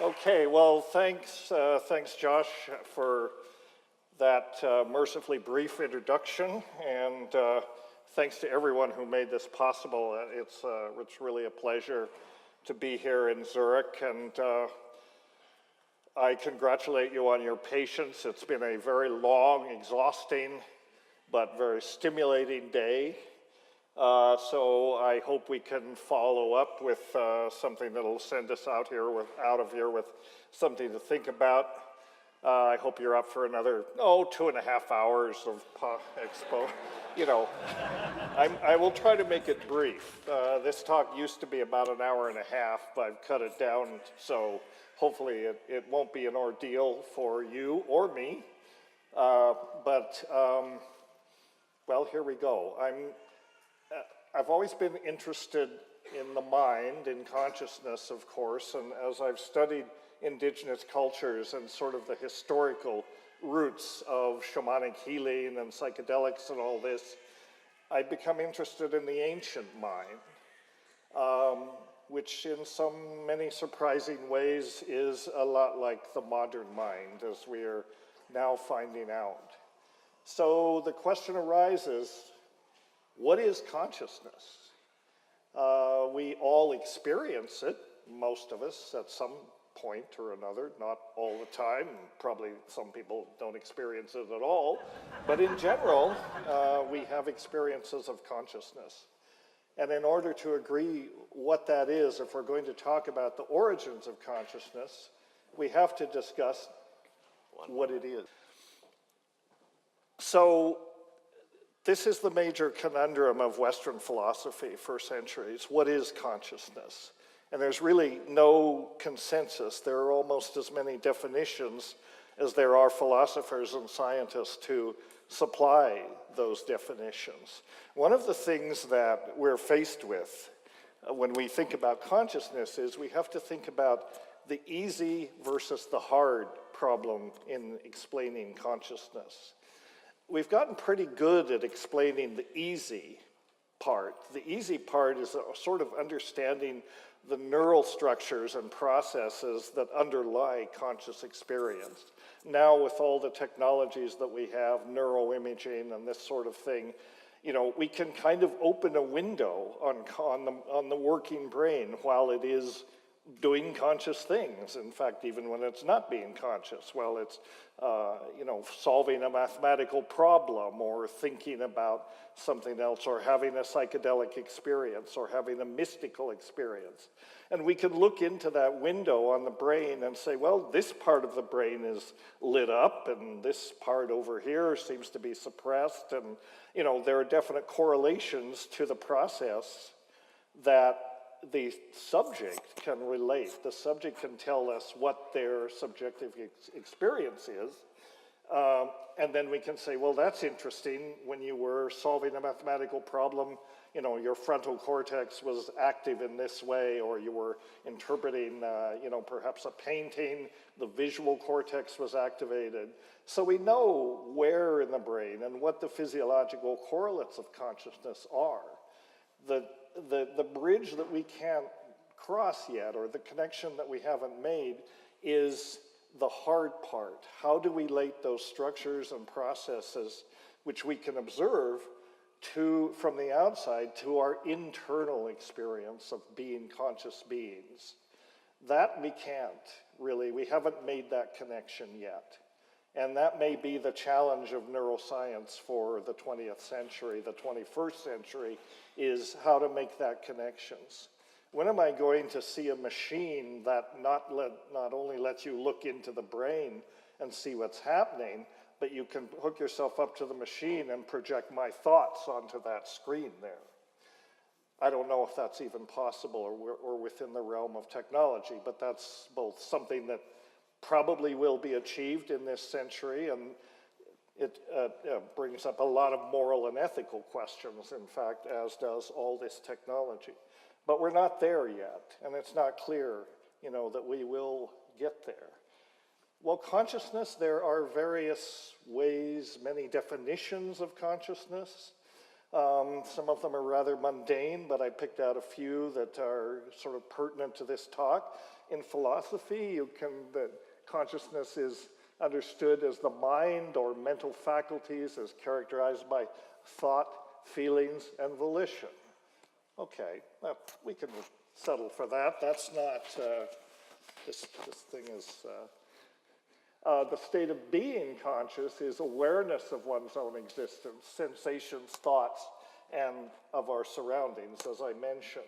Okay, well, thanks, Josh, for that mercifully brief introduction, and thanks to everyone who made this possible. It's really a pleasure to be here in Zurich, and I congratulate you on your patience. It's been a very long, exhausting, but very stimulating day. So I hope we can follow up with something that'll send us out of here with something to think about. I hope you're up for another 2.5 hours of expo. You know, I will try to make it brief. This talk used to be about an hour and a half, but I've cut it down, so hopefully it won't be an ordeal for you or me. Well, here we go. I've always been interested in the mind, in consciousness, of course, and as I've studied indigenous cultures and sort of the historical roots of shamanic healing and psychedelics and all this, I've become interested in the ancient mind, which in many surprising ways is a lot like the modern mind, as we are now finding out. So the question arises, what is consciousness? We all experience it, most of us, at some point or another, not all the time. Probably some people don't experience it at all. But in general, we have experiences of consciousness. And in order to agree what that is, if we're going to talk about the origins of consciousness, we have to discuss what it is. So, this is the major conundrum of Western philosophy for centuries. What is consciousness? And there's really no consensus. There are almost as many definitions as there are philosophers and scientists to supply those definitions. One of the things that we're faced with when we think about consciousness is we have to think about the easy versus the hard problem in explaining consciousness. We've gotten pretty good at explaining the easy part. The easy part is a sort of understanding the neural structures and processes that underlie conscious experience. Now, with all the technologies that we have, neuroimaging and this sort of thing, you know, we can kind of open a window on the working brain while it is doing conscious things. In fact, even when it's not being conscious, well, it's solving a mathematical problem or thinking about something else or having a psychedelic experience or having a mystical experience. And we can look into that window on the brain and say, well, this part of the brain is lit up and this part over here seems to be suppressed. And, you know, there are definite correlations to the process that the subject can relate. The subject can tell us what their subjective experience is. And then we can say, well, that's interesting. When you were solving a mathematical problem, you know, your frontal cortex was active in this way, or you were interpreting, perhaps a painting, the visual cortex was activated. So we know where in the brain and what the physiological correlates of consciousness are. The bridge that we can't cross yet, or the connection that we haven't made, is the hard part. How do we relate those structures and processes which we can observe from the outside to our internal experience of being conscious beings? That we can't, really. We haven't made that connection yet. And that may be the challenge of neuroscience for the 20th century, the 21st century, is how to make that connections. When am I going to see a machine that not only lets you look into the brain and see what's happening, but you can hook yourself up to the machine and project my thoughts onto that screen there? I don't know if that's even possible or within the realm of technology, but that's both something that probably will be achieved in this century, and it brings up a lot of moral and ethical questions, in fact, as does all this technology. But we're not there yet, and it's not clear, that we will get there. Well, consciousness, there are various ways, many definitions of consciousness. Some of them are rather mundane, but I picked out a few that are sort of pertinent to this talk. In philosophy, that consciousness is understood as the mind or mental faculties as characterized by thought, feelings, and volition. Okay, we can settle for that. That's not, this thing is, the state of being conscious is awareness of one's own existence, sensations, thoughts, and of our surroundings, as I mentioned.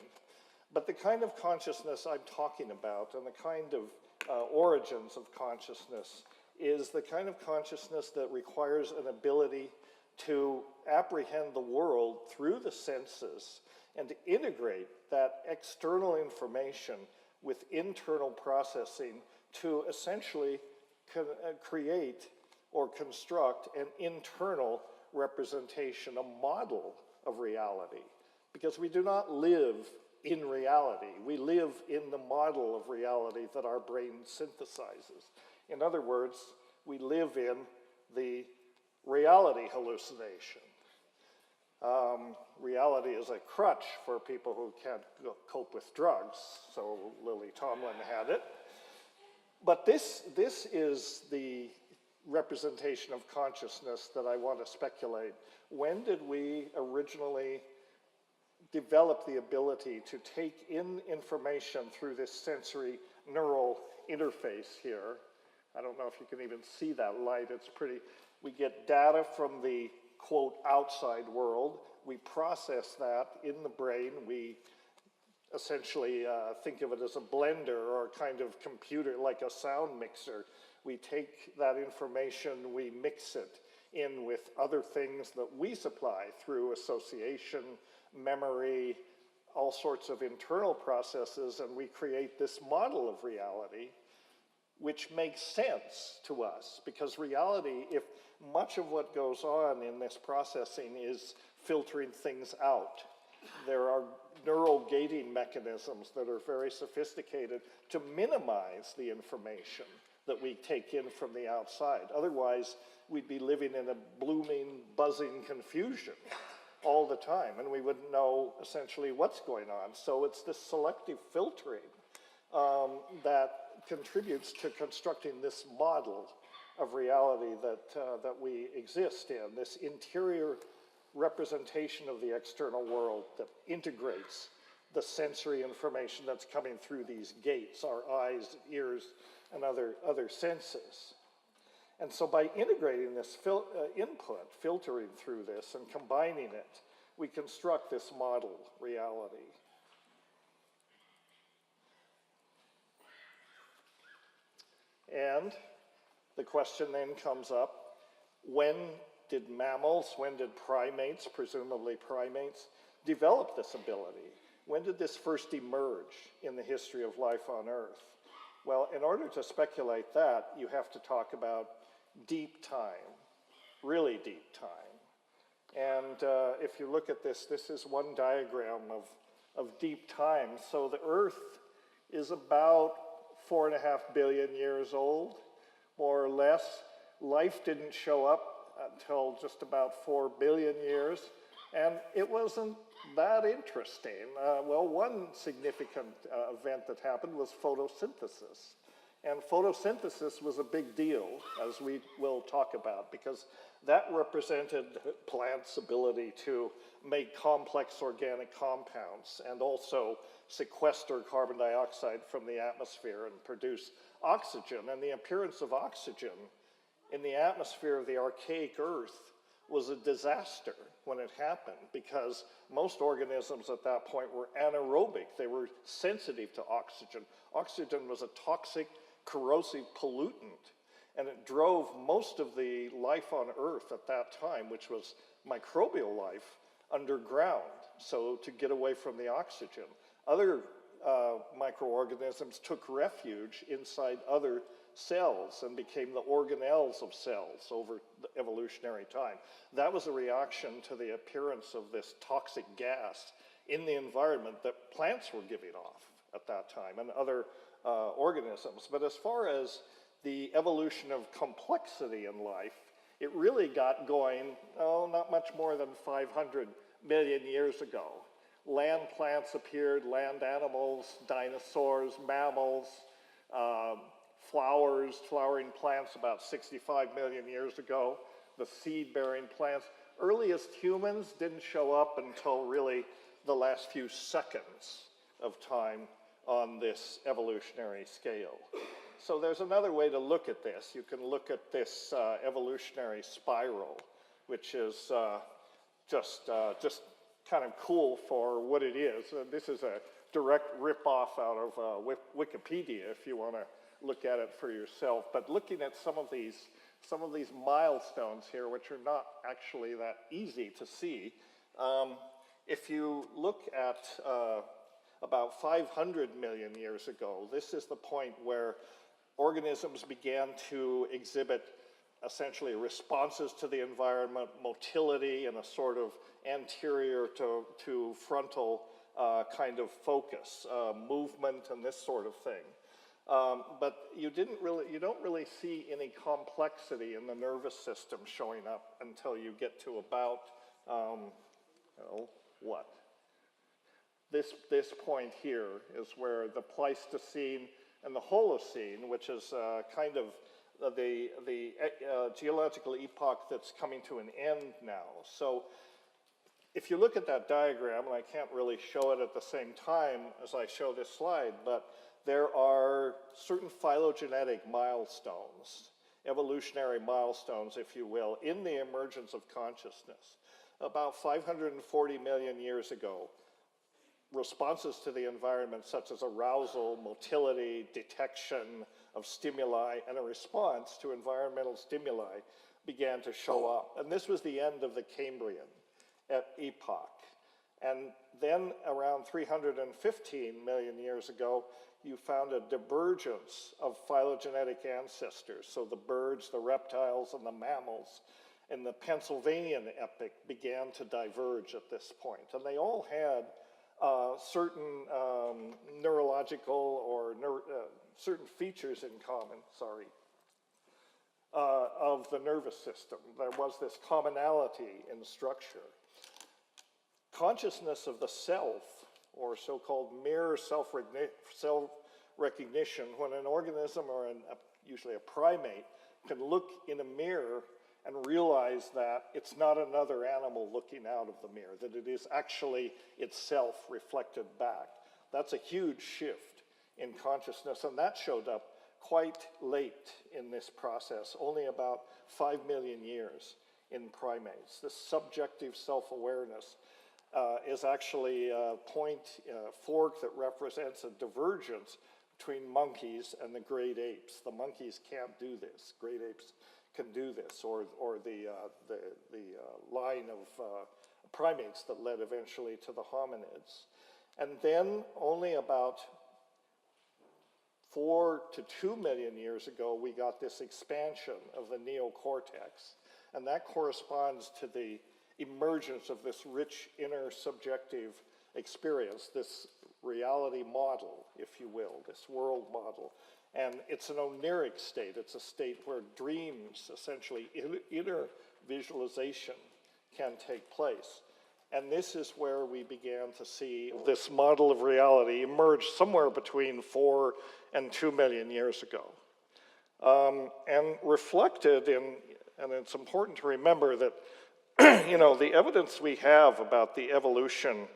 But the kind of consciousness I'm talking about and the kind of origins of consciousness is the kind of consciousness that requires an ability to apprehend the world through the senses and to integrate that external information with internal processing to essentially create or construct an internal representation, a model of reality. Because we do not live in reality. We live in the model of reality that our brain synthesizes. In other words, we live in the reality hallucination. Reality is a crutch for people who can't cope with drugs, so Lily Tomlin had it. But this is the representation of consciousness that I want to speculate. When did we originally develop the ability to take in information through this sensory neural interface here? I don't know if you can even see that light. It's pretty. We get data from the, quote, outside world. We process that in the brain. We essentially think of it as a blender or a kind of computer, like a sound mixer. We take that information, we mix it in with other things that we supply through association, memory, all sorts of internal processes, and we create this model of reality, which makes sense to us, because reality, if much of what goes on in this processing is filtering things out, there are neural gating mechanisms that are very sophisticated to minimize the information that we take in from the outside. Otherwise, we'd be living in a blooming, buzzing confusion all the time, and we wouldn't know essentially what's going on. So it's this selective filtering that contributes to constructing this model of reality that we exist in, this interior representation of the external world that integrates the sensory information that's coming through these gates, our eyes, ears, and other senses. And so by integrating this input, filtering through this, and combining it, we construct this model reality. And the question then comes up, when did mammals, when did primates, presumably primates, develop this ability? When did this first emerge in the history of life on Earth? Well, in order to speculate that, you have to talk about deep time, really deep time. And if you look at this, this is one diagram of deep time. So the Earth is about 4.5 billion years old, more or less. Life didn't show up until just about 4 billion years, and it wasn't that interesting. Well, one significant event that happened was photosynthesis. And photosynthesis was a big deal, as we will talk about, because that represented plants' ability to make complex organic compounds and also sequester carbon dioxide from the atmosphere and produce oxygen. And the appearance of oxygen in the atmosphere of the archaic Earth was a disaster when it happened, because most organisms at that point were anaerobic. They were sensitive to oxygen. Oxygen was a toxic, corrosive pollutant, and it drove most of the life on Earth at that time, which was microbial life, underground, so to get away from the oxygen. Other microorganisms took refuge inside other cells and became the organelles of cells over the evolutionary time. That was a reaction to the appearance of this toxic gas in the environment that plants were giving off at that time, and other organisms. But as far as the evolution of complexity in life, it really got going, not much more than 500 million years ago. Land plants appeared, land animals, dinosaurs, mammals, flowers, flowering plants about 65 million years ago, the seed-bearing plants. Earliest humans didn't show up until really the last few seconds of time on this evolutionary scale. So there's another way to look at this. You can look at this evolutionary spiral, which is just kind of cool for what it is. This is a direct rip-off out of Wikipedia if you want to look at it for yourself. But looking at some of these milestones here, which are not actually that easy to see, if you look at about 500 million years ago, this is the point where organisms began to exhibit essentially responses to the environment, motility, and a sort of anterior to frontal kind of focus, movement, and this sort of thing. But you don't really see any complexity in the nervous system showing up until you get to about, what? This point here is where the Pleistocene and the Holocene, which is kind of the geological epoch that's coming to an end now. So if you look at that diagram, and I can't really show it at the same time as I show this slide, but there are certain phylogenetic milestones, evolutionary milestones, if you will, in the emergence of consciousness. About 540 million years ago, responses to the environment such as arousal, motility, detection of stimuli, and a response to environmental stimuli began to show up. And this was the end of the Cambrian epoch. And then around 315 million years ago, you found a divergence of phylogenetic ancestors. So the birds, the reptiles, and the mammals in the Pennsylvanian epoch began to diverge at this point. And they all had certain neurological or certain features in common, of the nervous system. There was this commonality in structure. Consciousness of the self, or so-called mirror self-recognition, when an organism or usually a primate can look in a mirror and realize that it's not another animal looking out of the mirror, that it is actually itself reflected back. That's a huge shift in consciousness, and that showed up quite late in this process, only about 5 million years in primates. This subjective self-awareness is actually a fork that represents a divergence between monkeys and the great apes. The monkeys can't do this. Great apes can do this, or the line of primates that led eventually to the hominids. And then only about 4 to 2 million years ago, we got this expansion of the neocortex. And that corresponds to the emergence of this rich inner subjective experience, this reality model, if you will, this world model. And it's an oniric state. It's a state where dreams, essentially inner visualization, can take place. And this is where we began to see this model of reality emerge somewhere between 4 and 2 million years ago. And reflected in, and it's important to remember that, the evidence we have about the evolution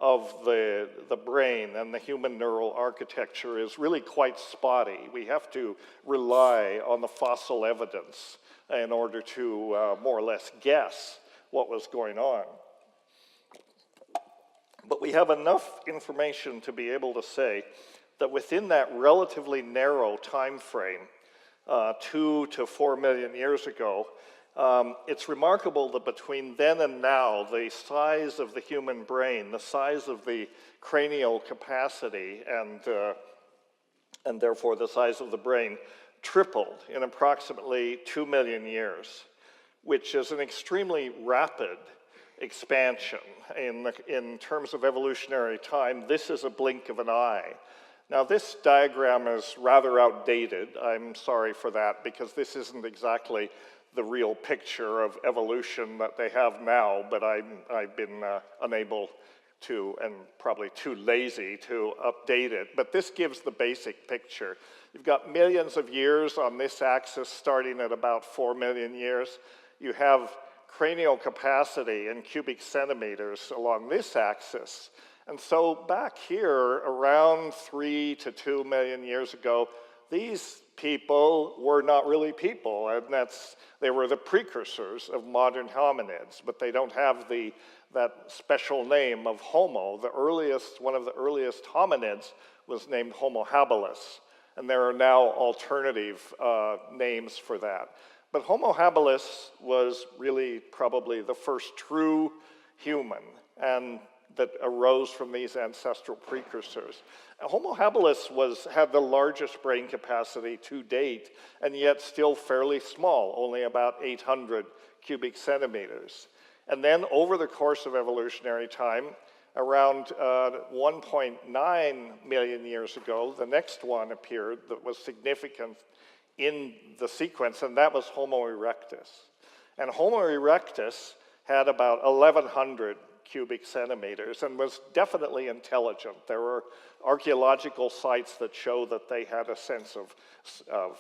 of the brain and the human neural architecture is really quite spotty. We have to rely on the fossil evidence in order to more or less guess what was going on. But we have enough information to be able to say that within that relatively narrow time frame, 2 to 4 million years ago, it's remarkable that between then and now, the size of the human brain, the size of the cranial capacity, and therefore the size of the brain, tripled in approximately 2 million years, which is an extremely rapid expansion in terms of evolutionary time. This is a blink of an eye. Now this diagram is rather outdated. I'm sorry for that, because this isn't exactly the real picture of evolution that they have now, but I've been unable to, and probably too lazy to update it. But this gives the basic picture. You've got millions of years on this axis, starting at about 4 million years. You have cranial capacity in cubic centimeters along this axis. And so back here, around 3 to 2 million years ago, these people were not really people, and they were the precursors of modern hominids, but they don't have that special name of Homo. One of the earliest hominids was named Homo habilis, and there are now alternative names for that. But Homo habilis was really probably the first true human, and that arose from these ancestral precursors. Homo habilis had the largest brain capacity to date, and yet still fairly small, only about 800 cubic centimeters. And then over the course of evolutionary time, around 1.9 million years ago, the next one appeared that was significant in the sequence, and that was Homo erectus. And Homo erectus had about 1,100 cubic centimeters and was definitely intelligent. There were archaeological sites that show that they had a sense of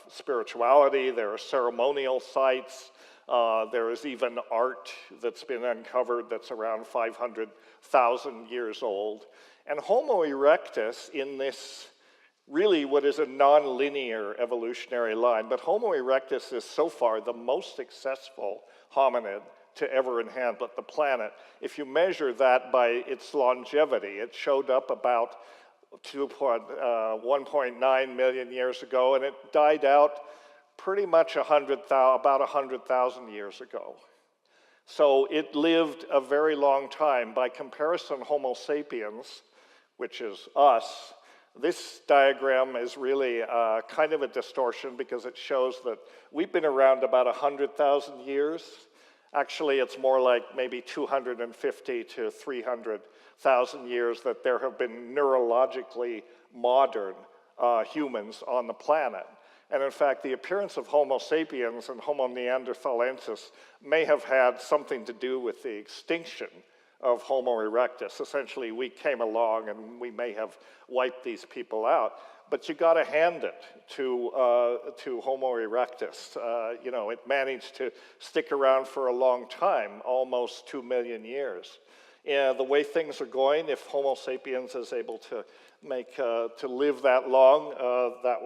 spirituality. There are ceremonial sites. There is even art that's been uncovered that's around 500,000 years old. And Homo erectus, in this really what is a non-linear evolutionary line, but Homo erectus is so far the most successful hominid to ever inhabit the planet. If you measure that by its longevity, it showed up about 1.9 million years ago, and it died out pretty much about 100,000 years ago. So it lived a very long time. By comparison, Homo sapiens, which is us, this diagram is really kind of a distortion because it shows that we've been around about 100,000 years. Actually, it's more like maybe 250 to 300,000 years that there have been neurologically modern humans on the planet. And in fact, the appearance of Homo sapiens and Homo neanderthalensis may have had something to do with the extinction of Homo erectus. Essentially, we came along and we may have wiped these people out. But you got to hand it to Homo erectus. You know, it managed to stick around for a long time, almost 2 million years. The way things are going, if Homo sapiens is able to live that long, that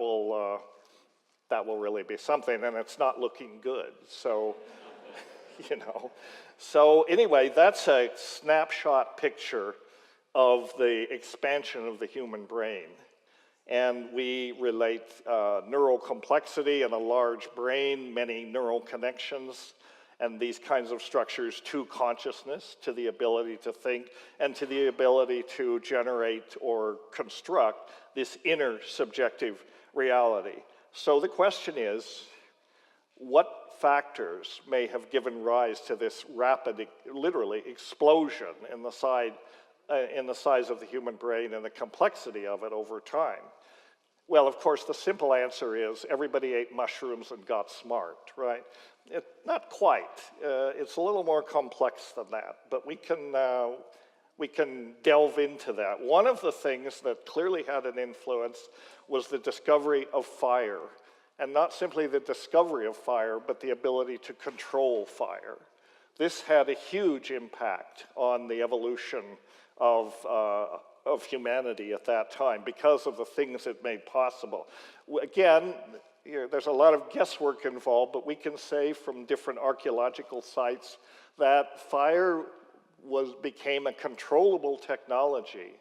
will really be something, and it's not looking good. So, you know. So anyway, that's a snapshot picture of the expansion of the human brain. And we relate neural complexity in a large brain, many neural connections, and these kinds of structures to consciousness, to the ability to think, and to the ability to generate or construct this inner subjective reality. So the question is, what factors may have given rise to this rapid, literally, explosion in the size of the human brain and the complexity of it over time? Well, of course, the simple answer is everybody ate mushrooms and got smart, right? Not quite. It's a little more complex than that, but we can delve into that. One of the things that clearly had an influence was the discovery of fire, and not simply the discovery of fire, but the ability to control fire. This had a huge impact on the evolution of humanity at that time because of the things it made possible. Again, there's a lot of guesswork involved, but we can say from different archaeological sites that fire became a controllable technology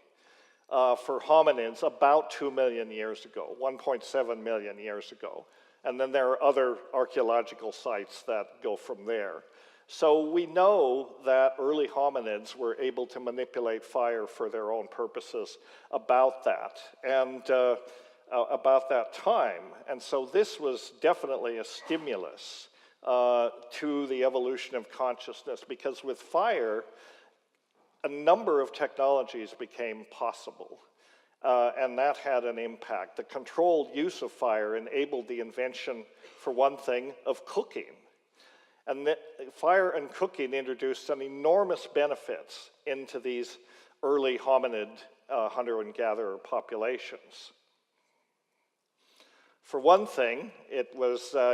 for hominids about 2 million years ago, 1.7 million years ago. And then there are other archaeological sites that go from there. So we know that early hominids were able to manipulate fire for their own purposes about that, and about that time. And so this was definitely a stimulus to the evolution of consciousness, because with fire, a number of technologies became possible. and that had an impact. The controlled use of fire enabled the invention, for one thing, of cooking. And fire and cooking introduced some enormous benefits into these early hominid hunter and gatherer populations. For one thing, it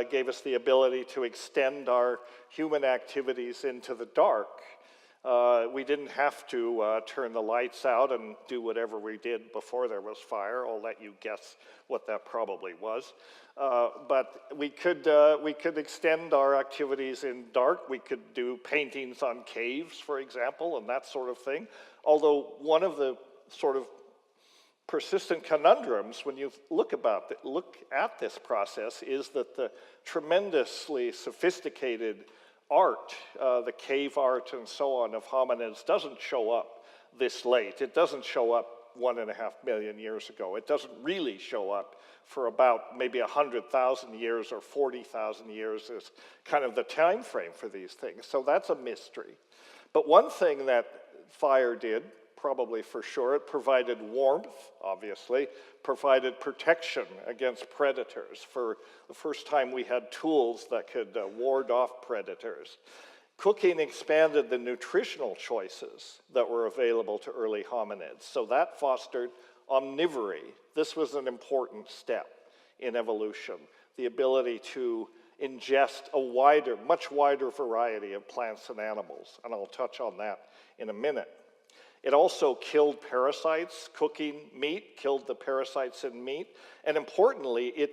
gave us the ability to extend our human activities into the dark. We didn't have to turn the lights out and do whatever we did before there was fire. I'll let you guess what that probably was. But we could extend our activities in dark. We could do paintings on caves, for example, and that sort of thing. Although one of the sort of persistent conundrums when you look at this process is that the tremendously sophisticated art, the cave art and so on of hominids doesn't show up this late. It doesn't show up 1.5 million years ago. It doesn't really show up for about maybe 100,000 years or 40,000 years is kind of the time frame for these things. So that's a mystery. But one thing that fire did, probably for sure, it provided warmth, obviously, provided protection against predators. For the first time, we had tools that could ward off predators. Cooking expanded the nutritional choices that were available to early hominids, so that fostered omnivory. This was an important step in evolution, the ability to ingest a much wider variety of plants and animals, and I'll touch on that in a minute. It also killed parasites. Cooking meat killed the parasites in meat. And importantly, it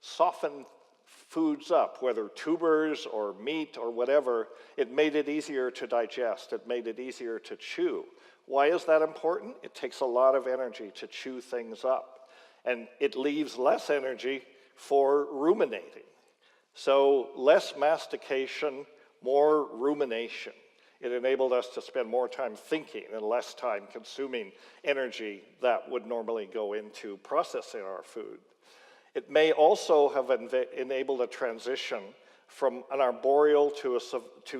softened foods up, whether tubers or meat or whatever. It made it easier to digest. It made it easier to chew. Why is that important? It takes a lot of energy to chew things up. And it leaves less energy for ruminating. So less mastication, more rumination. It enabled us to spend more time thinking and less time consuming energy that would normally go into processing our food. It may also have enabled a transition from an arboreal to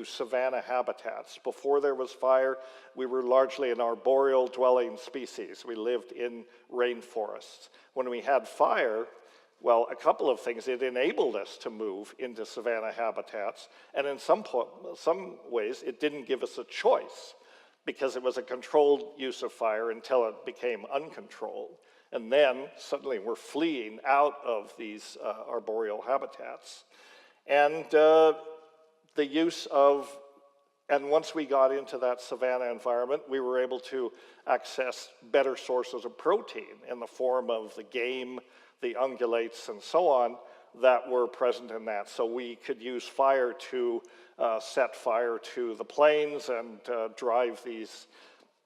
savanna habitats. Before there was fire, we were largely an arboreal dwelling species. We lived in rainforests. When we had fire, well, a couple of things. It enabled us to move into savanna habitats, and in some ways, it didn't give us a choice because it was a controlled use of fire until it became uncontrolled. And then, suddenly, we're fleeing out of these arboreal habitats. And and once we got into that savanna environment, we were able to access better sources of protein in the form of the game, the ungulates, and so on that were present in that. So we could use fire to set fire to the plains and drive these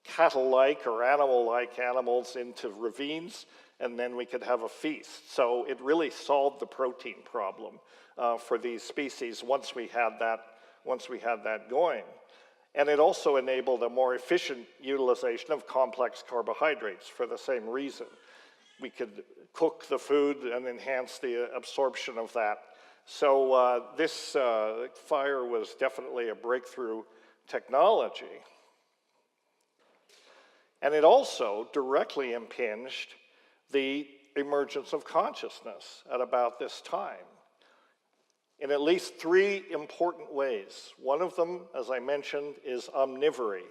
cattle-like or animal-like animals into ravines, and then we could have a feast. So it really solved the protein problem for these species once we had that going. And it also enabled a more efficient utilization of complex carbohydrates for the same reason. We could cook the food and enhance the absorption of that. So this fire was definitely a breakthrough technology. And it also directly impinged the emergence of consciousness at about this time in at least 3 important ways. One of them, as I mentioned, is omnivory.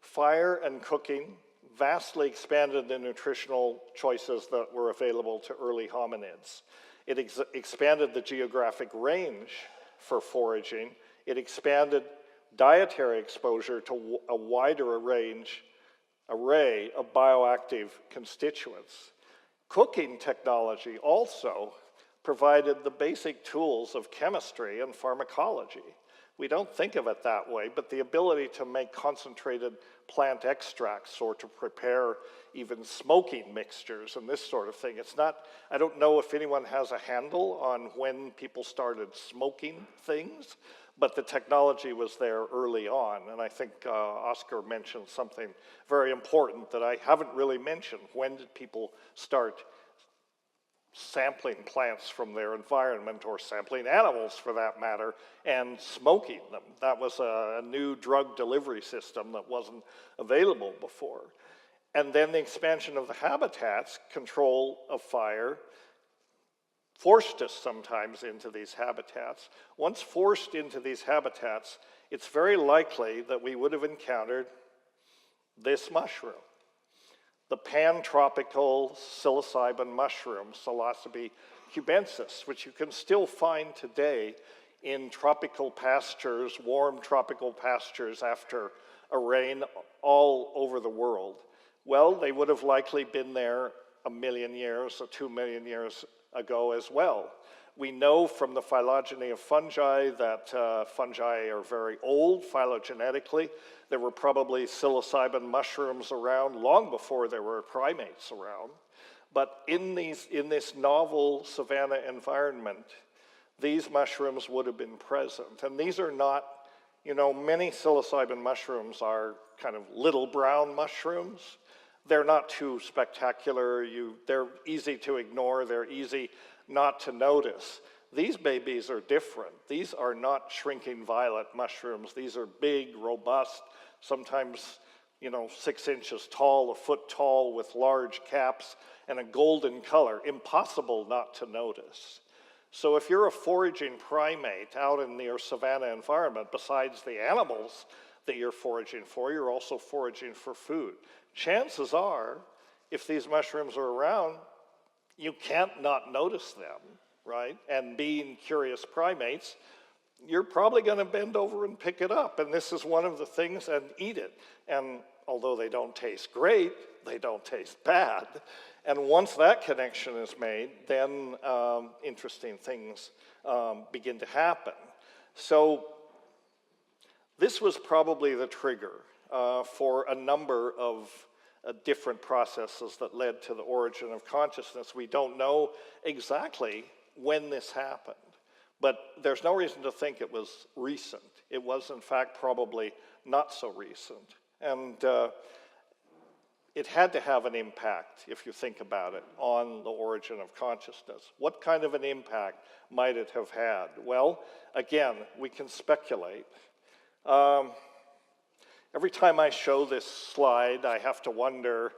Fire and cooking vastly expanded the nutritional choices that were available to early hominids. It expanded the geographic range for foraging. It expanded dietary exposure to a wider array of bioactive constituents. Cooking technology also provided the basic tools of chemistry and pharmacology. We don't think of it that way, but the ability to make concentrated plant extracts or to prepare even smoking mixtures and this sort of thing. I don't know if anyone has a handle on when people started smoking things, but the technology was there early on. And I think Oscar mentioned something very important that I haven't really mentioned. When did people start sampling plants from their environment, or sampling animals for that matter, and smoking them? That was a new drug delivery system that wasn't available before. And then the expansion of the habitats, control of fire, forced us sometimes into these habitats. Once forced into these habitats, it's very likely that we would have encountered this mushroom, the pan-tropical psilocybin mushroom, Psilocybe cubensis, which you can still find today in tropical pastures, warm tropical pastures after a rain all over the world. Well, they would have likely been there 1 million years or 2 million years ago as well. We know from the phylogeny of fungi that fungi are very old phylogenetically. There were probably psilocybin mushrooms around long before there were primates around. But in this novel savanna environment, these mushrooms would have been present. And these are not, you know, many psilocybin mushrooms are kind of little brown mushrooms. They're not too spectacular. They're easy to ignore. They're easy not to notice. These babies are different. These are not shrinking violet mushrooms. These are big, robust, sometimes, you know, 6 inches tall, 1 foot tall, with large caps and a golden color. Impossible not to notice. So if you're a foraging primate out in your savanna environment, besides the animals that you're foraging for, you're also foraging for food. Chances are, if these mushrooms are around, you can't not notice them, right? And being curious primates, you're probably going to bend over and pick it up. And this is one of the things, and eat it. And although they don't taste great, they don't taste bad. And once that connection is made, then interesting things begin to happen. So this was probably the trigger for a number of different processes that led to the origin of consciousness. We don't know exactly when this happened, but there's no reason to think it was recent. It was, in fact, probably not so recent. And it had to have an impact, if you think about it, on the origin of consciousness. What kind of an impact might it have had? Well, again, we can speculate. Every time I show this slide, I have to wonder,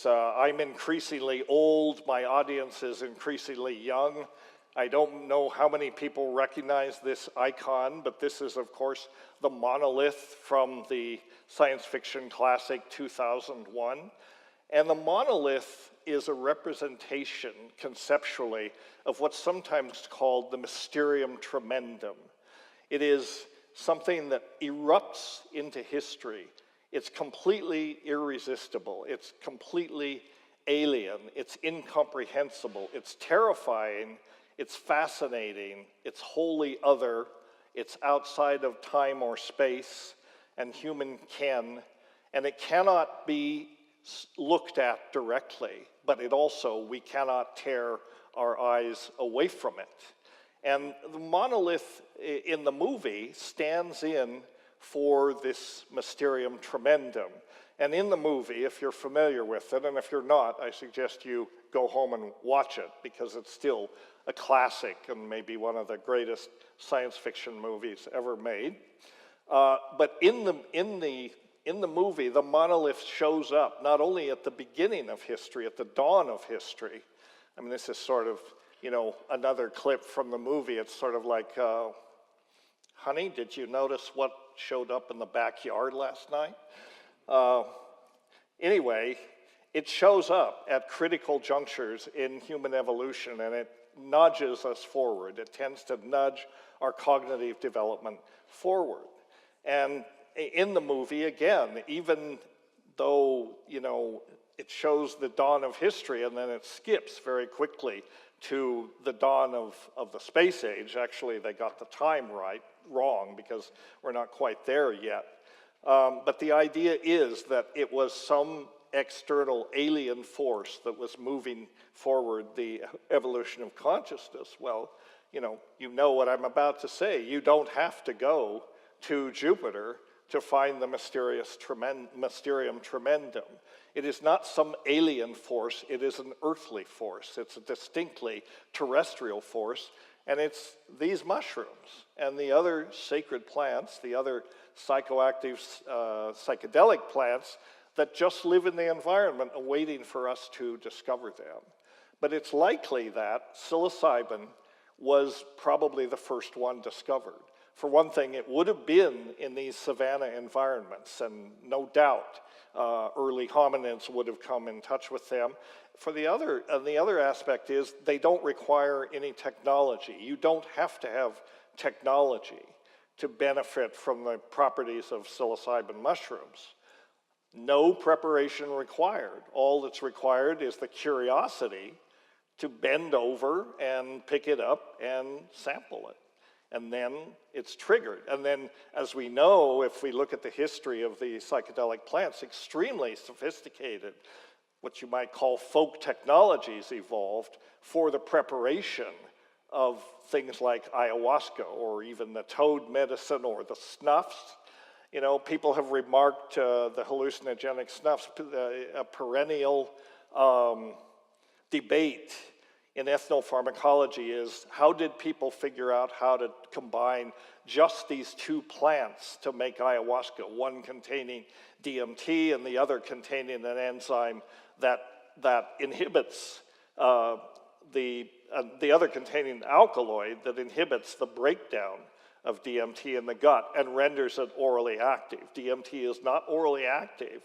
I'm increasingly old, my audience is increasingly young. I don't know how many people recognize this icon, but this is, of course, the monolith from the science fiction classic 2001. And the monolith is a representation, conceptually, of what's sometimes called the mysterium tremendum. It is something that erupts into history. It's completely irresistible. It's completely alien. It's incomprehensible. It's terrifying. It's fascinating. It's wholly other. It's outside of time or space and human ken. And it cannot be looked at directly, but we cannot tear our eyes away from it. And the monolith in the movie stands in for this mysterium tremendum. And in the movie, if you're familiar with it, and if you're not, I suggest you go home and watch it, because it's still a classic and maybe one of the greatest science fiction movies ever made. But in the movie, the monolith shows up not only at the beginning of history, at the dawn of history. I mean, this is sort of, you know, another clip from the movie. It's sort of like, honey, did you notice what showed up in the backyard last night? Anyway, it shows up at critical junctures in human evolution, and it nudges us forward. It tends to nudge our cognitive development forward. And in the movie, again, even though, you know, it shows the dawn of history, and then it skips very quickly to the dawn of the space age. Actually, they got the time wrong, because we're not quite there yet. But the idea is that it was some external alien force that was moving forward the evolution of consciousness. Well, you know what I'm about to say. You don't have to go to Jupiter to find the mysterium tremendum. It is not some alien force, it is an earthly force. It's a distinctly terrestrial force, and it's these mushrooms and the other sacred plants, the other psychoactive, psychedelic plants that just live in the environment awaiting for us to discover them. But it's likely that psilocybin was probably the first one discovered. For one thing, it would have been in these savanna environments, and no doubt early hominids would have come in touch with them. The other aspect is they don't require any technology. You don't have to have technology to benefit from the properties of psilocybin mushrooms. No preparation required. All that's required is the curiosity to bend over and pick it up and sample it. And then it's triggered. And then, as we know, if we look at the history of the psychedelic plants, extremely sophisticated, what you might call folk technologies evolved for the preparation of things like ayahuasca, or even the toad medicine, or the snuffs. You know, people have remarked the hallucinogenic snuffs, a perennial debate in ethnopharmacology is, how did people figure out how to combine just these two plants to make ayahuasca, one containing DMT and the other containing an enzyme that inhibits, the other containing alkaloid that inhibits the breakdown of DMT in the gut and renders it orally active. DMT is not orally active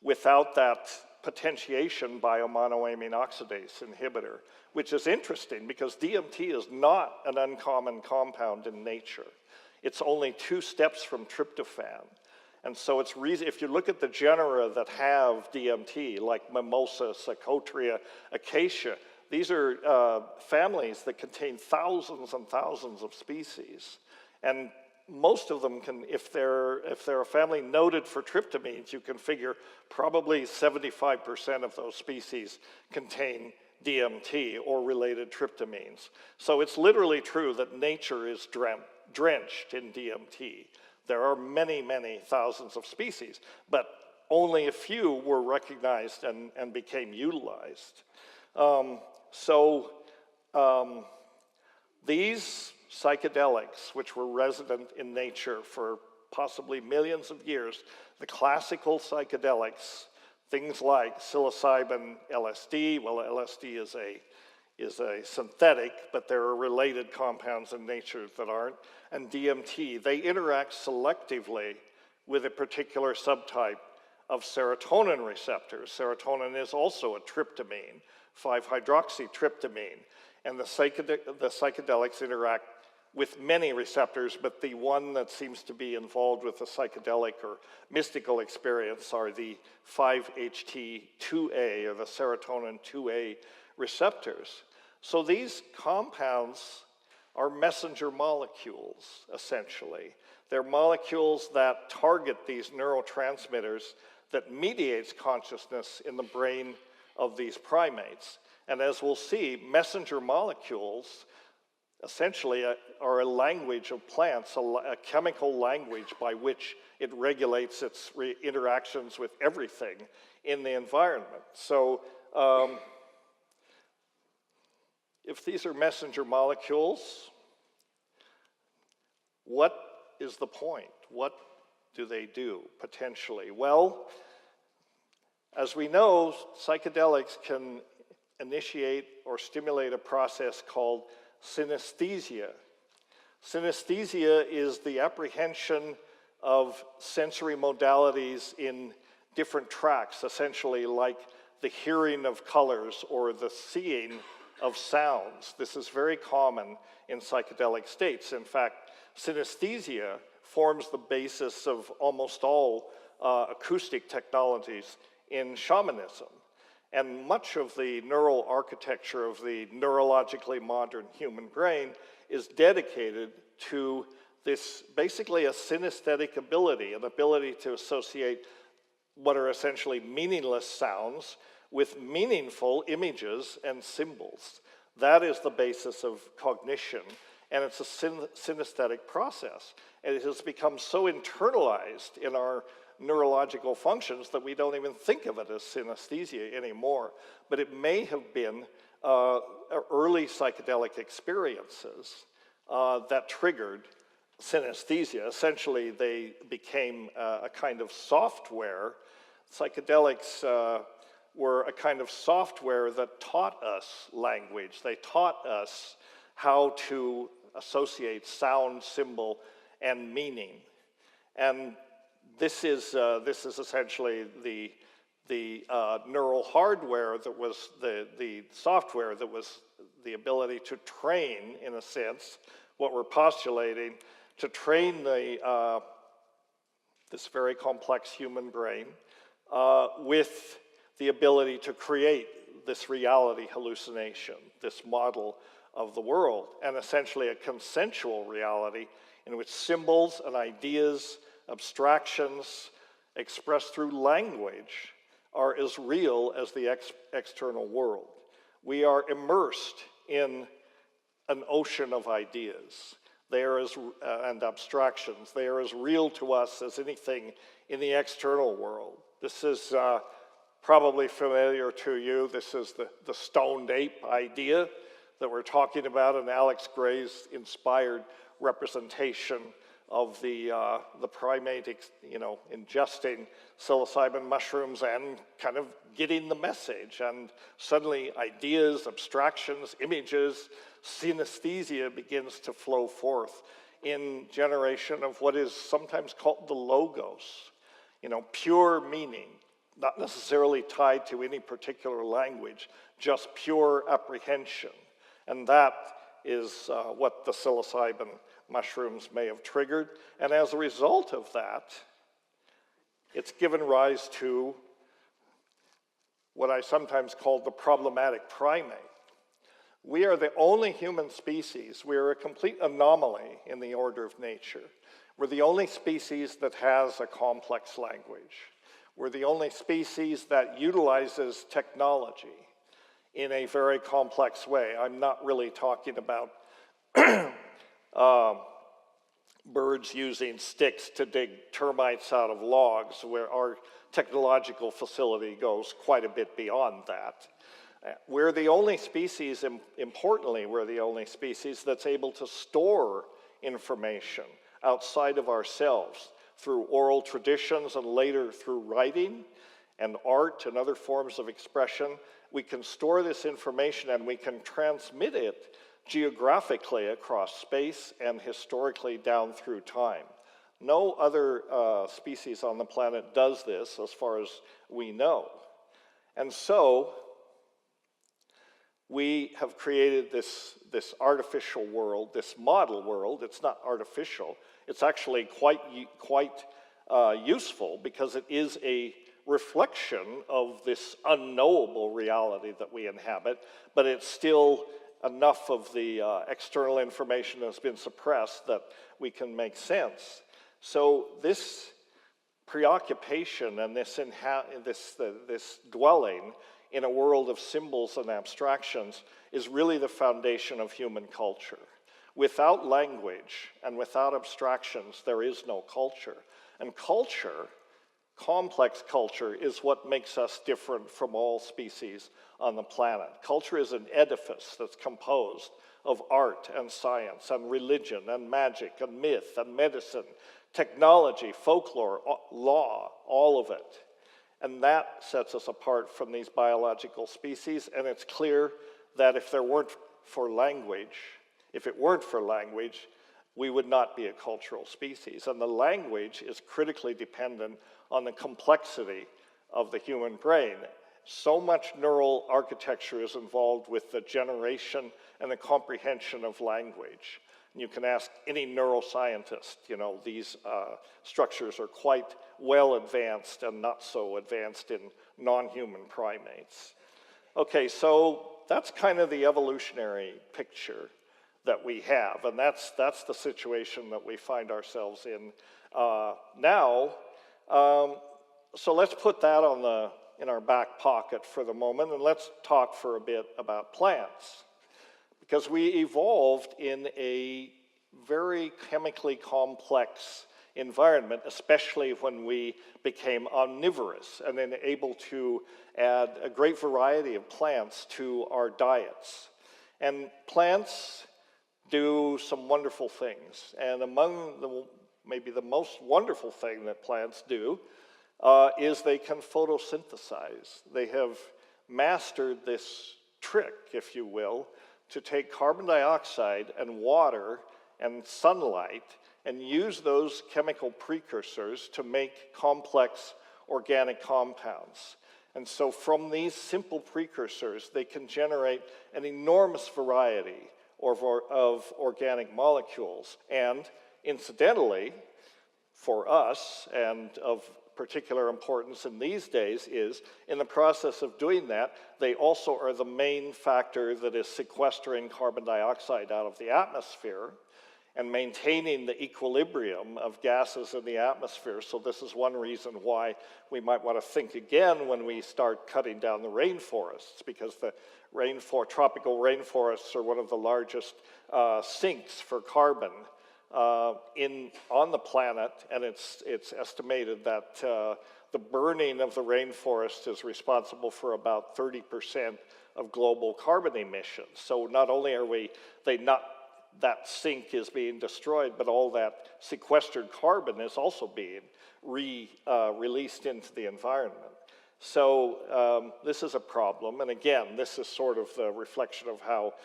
without that potentiation by a monoamine oxidase inhibitor, which is interesting because DMT is not an uncommon compound in nature. It's only 2 steps from tryptophan. And so it's if you look at the genera that have DMT, like Mimosa, Psychotria, Acacia, these are families that contain thousands and thousands of species. And most of them can, if they're a family noted for tryptamines, you can figure probably 75% of those species contain DMT or related tryptamines. So it's literally true that nature is drenched in DMT. There are many, many thousands of species, but only a few were recognized and became utilized. These psychedelics, which were resident in nature for possibly millions of years, the classical psychedelics, things like psilocybin, LSD, well, LSD is a synthetic, but there are related compounds in nature that aren't, and DMT, they interact selectively with a particular subtype of serotonin receptors. Serotonin is also a tryptamine, 5-hydroxytryptamine, and the psychedelics interact with many receptors, but the one that seems to be involved with the psychedelic or mystical experience are the 5-HT2A, or the serotonin 2A receptors. So these compounds are messenger molecules, essentially. They're molecules that target these neurotransmitters that mediates consciousness in the brain of these primates. And as we'll see, messenger molecules essentially are a language of plants, a chemical language by which it regulates its interactions with everything in the environment. So if these are messenger molecules, what is the point? What do they do, potentially? Well, as we know, psychedelics can initiate or stimulate a process called synesthesia. Synesthesia is the apprehension of sensory modalities in different tracks, essentially like the hearing of colors or the seeing of sounds. This is very common in psychedelic states. In fact, synesthesia forms the basis of almost all acoustic technologies in shamanism. And much of the neural architecture of the neurologically modern human brain is dedicated to this, basically a synesthetic ability, an ability to associate what are essentially meaningless sounds with meaningful images and symbols. That is the basis of cognition, and it's a synesthetic process. And it has become so internalized in our neurological functions that we don't even think of it as synesthesia anymore. But it may have been early psychedelic experiences that triggered synesthesia. Essentially, they became a kind of software Psychedelics were a kind of software that taught us language. They taught us how to associate sound, symbol, and meaning. And this is essentially the neural hardware that was the software that was the ability to train, in a sense, what we're postulating, to train this very complex human brain with the ability to create this reality hallucination, this model of the world, and essentially a consensual reality in which symbols and ideas, abstractions expressed through language are as real as the external world. We are immersed in an ocean of ideas. They are and abstractions. They are as real to us as anything in the external world. This is probably familiar to you. This is the stoned ape idea that we're talking about, and Alex Gray's inspired representation of the primate, ingesting psilocybin mushrooms and kind of getting the message. And suddenly ideas, abstractions, images, synesthesia begins to flow forth in generation of what is sometimes called the logos, pure meaning, not necessarily tied to any particular language, just pure apprehension. And that is what the psilocybin mushrooms may have triggered. And as a result of that, it's given rise to what I sometimes call the problematic primate. We are the only human species, we are a complete anomaly in the order of nature. We're the only species that has a complex language. We're the only species that utilizes technology in a very complex way. I'm not really talking about birds using sticks to dig termites out of logs, where our technological facility goes quite a bit beyond that. We're the only species, importantly, we're the only species that's able to store information outside of ourselves through oral traditions and later through writing and art and other forms of expression. We can store this information and we can transmit it geographically across space and historically down through time. No other species on the planet does this as far as we know. And so we have created this artificial world, this model world. It's not artificial. It's actually quite useful because it is a reflection of this unknowable reality that we inhabit, but it's still enough of the external information has been suppressed that we can make sense. So this preoccupation and this dwelling in a world of symbols and abstractions is really the foundation of human culture. Without language and without abstractions, there is no culture. And culture, complex culture, is what makes us different from all species on the planet. Culture is an edifice that's composed of art and science and religion and magic and myth and medicine, technology, folklore, law, all of it. And that sets us apart from these biological species, and it's clear that if it weren't for language, we would not be a cultural species. And the language is critically dependent on the complexity of the human brain. So much neural architecture is involved with the generation and the comprehension of language. You can ask any neuroscientist, these structures are quite well advanced and not so advanced in non-human primates. Okay, so that's kind of the evolutionary picture that we have, and that's the situation that we find ourselves in now. So let's put that in our back pocket for the moment, and let's talk for a bit about plants. Because we evolved in a very chemically complex environment, especially when we became omnivorous and then able to add a great variety of plants to our diets. And plants do some wonderful things. And among maybe the most wonderful thing that plants do is they can photosynthesize. They have mastered this trick, if you will, to take carbon dioxide and water and sunlight and use those chemical precursors to make complex organic compounds. And so from these simple precursors, they can generate an enormous variety of organic molecules. And incidentally, for us, and of particular importance in these days, is in the process of doing that, they also are the main factor that is sequestering carbon dioxide out of the atmosphere and maintaining the equilibrium of gases in the atmosphere. So this is one reason why we might want to think again when we start cutting down the rainforests, because the tropical rainforests are one of the largest sinks for carbon on the planet, and it's estimated that the burning of the rainforest is responsible for about 30% of global carbon emissions. So not only are that sink is being destroyed, but all that sequestered carbon is also being released into the environment. So this is a problem, and again, this is sort of the reflection of how,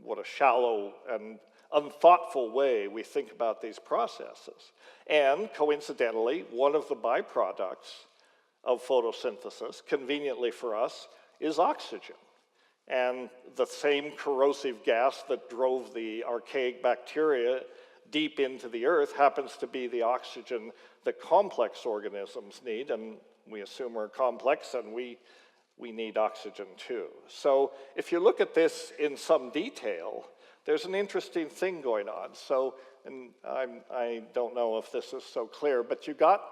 what a shallow and unthoughtful way we think about these processes. And coincidentally, one of the byproducts of photosynthesis, conveniently for us, is oxygen. And the same corrosive gas that drove the archaic bacteria deep into the earth happens to be the oxygen that complex organisms need, and we assume we're complex, and we need oxygen too. So if you look at this in some detail, there's an interesting thing going on. So, and I don't know if this is so clear, but you got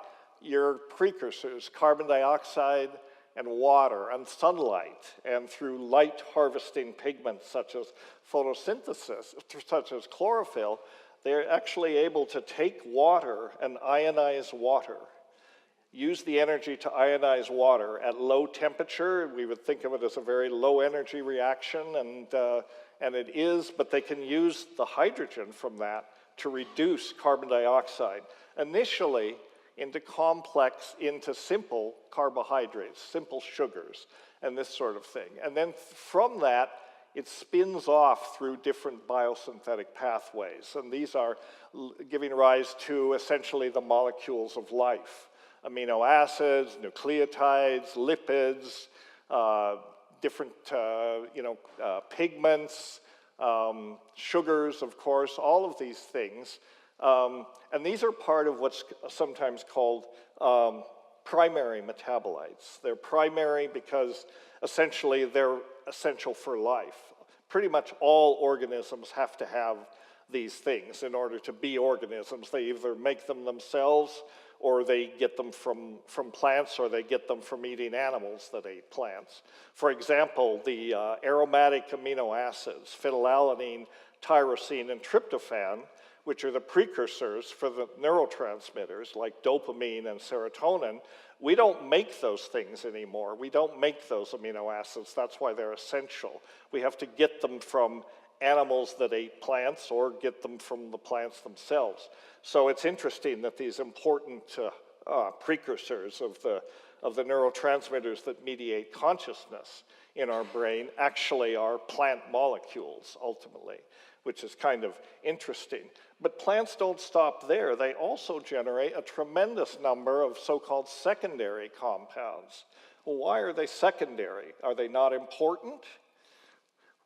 your precursors, carbon dioxide and water and sunlight, and through light harvesting pigments such as photosynthesis, such as chlorophyll, they're actually able to take water and ionize water. Use the energy to ionize water at low temperature. We would think of it as a very low energy reaction, and it is, but they can use the hydrogen from that to reduce carbon dioxide. Initially, into simple carbohydrates, simple sugars, and this sort of thing. And then from that, it spins off through different biosynthetic pathways. And these are giving rise to essentially the molecules of life. Amino acids, nucleotides, lipids, different pigments, sugars, of course, all of these things. And these are part of what's sometimes called primary metabolites. They're primary because essentially they're essential for life. Pretty much all organisms have to have these things in order to be organisms. They either make them themselves, or they get them from plants, or they get them from eating animals that ate plants. For example, the aromatic amino acids, phenylalanine, tyrosine, and tryptophan, which are the precursors for the neurotransmitters like dopamine and serotonin, we don't make those things anymore. We don't make those amino acids. That's why they're essential. We have to get them from animals that ate plants or get them from the plants themselves. So it's interesting that these important precursors of the neurotransmitters that mediate consciousness in our brain actually are plant molecules, ultimately, which is kind of interesting. But plants don't stop there. They also generate a tremendous number of so-called secondary compounds. Well, why are they secondary? Are they not important?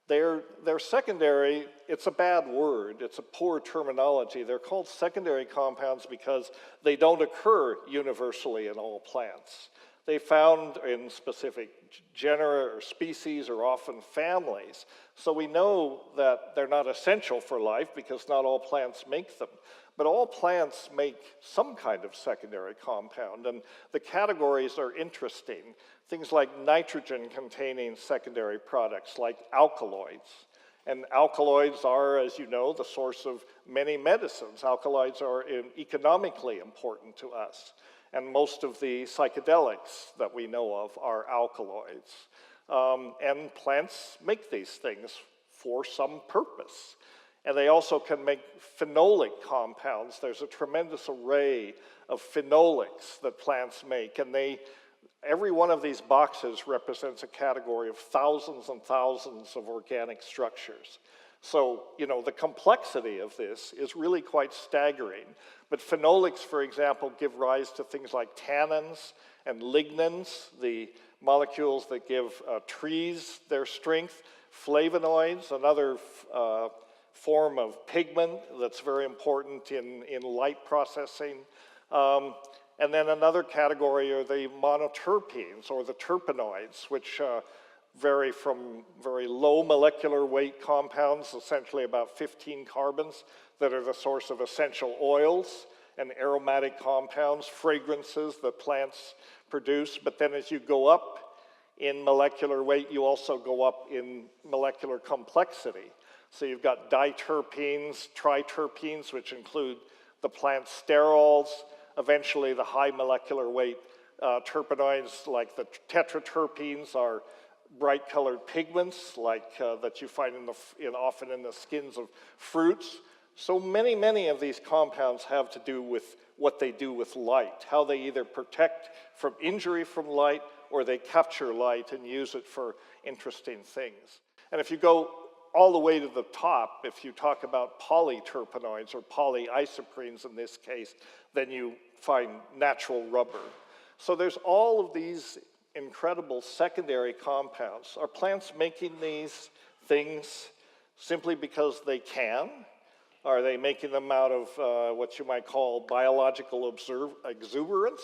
They're secondary. It's a bad word. It's a poor terminology. They're called secondary compounds because they don't occur universally in all plants. They found in specific genera or species or often families. So we know that they're not essential for life because not all plants make them. But all plants make some kind of secondary compound, and the categories are interesting. Things like nitrogen-containing secondary products like alkaloids. And alkaloids are, as you know, the source of many medicines. Alkaloids are economically important to us. And most of the psychedelics that we know of are alkaloids. And plants make these things for some purpose. And they also can make phenolic compounds. There's a tremendous array of phenolics that plants make, and every one of these boxes represents a category of thousands and thousands of organic structures. So, you know, the complexity of this is really quite staggering. But phenolics, for example, give rise to things like tannins and lignans, the molecules that give trees their strength, flavonoids, another form of pigment that's very important in light processing. And then another category are the monoterpenes, or the terpenoids, which vary from very low molecular weight compounds, essentially about 15 carbons, that are the source of essential oils and aromatic compounds, fragrances that plants produce. But then as you go up in molecular weight, you also go up in molecular complexity. So you've got diterpenes, triterpenes, which include the plant sterols, eventually the high molecular weight terpenoids like the tetraterpenes are bright colored pigments like that you find often in the skins of fruits. So many of these compounds have to do with what they do with light, how they either protect from injury from light or they capture light and use it for interesting things. And if you go all the way to the top, if you talk about polyterpenoids or polyisoprenes in this case, then you find natural rubber. So there's all of these incredible secondary compounds. Are plants making these things simply because they can? Are they making them out of what you might call biological exuberance?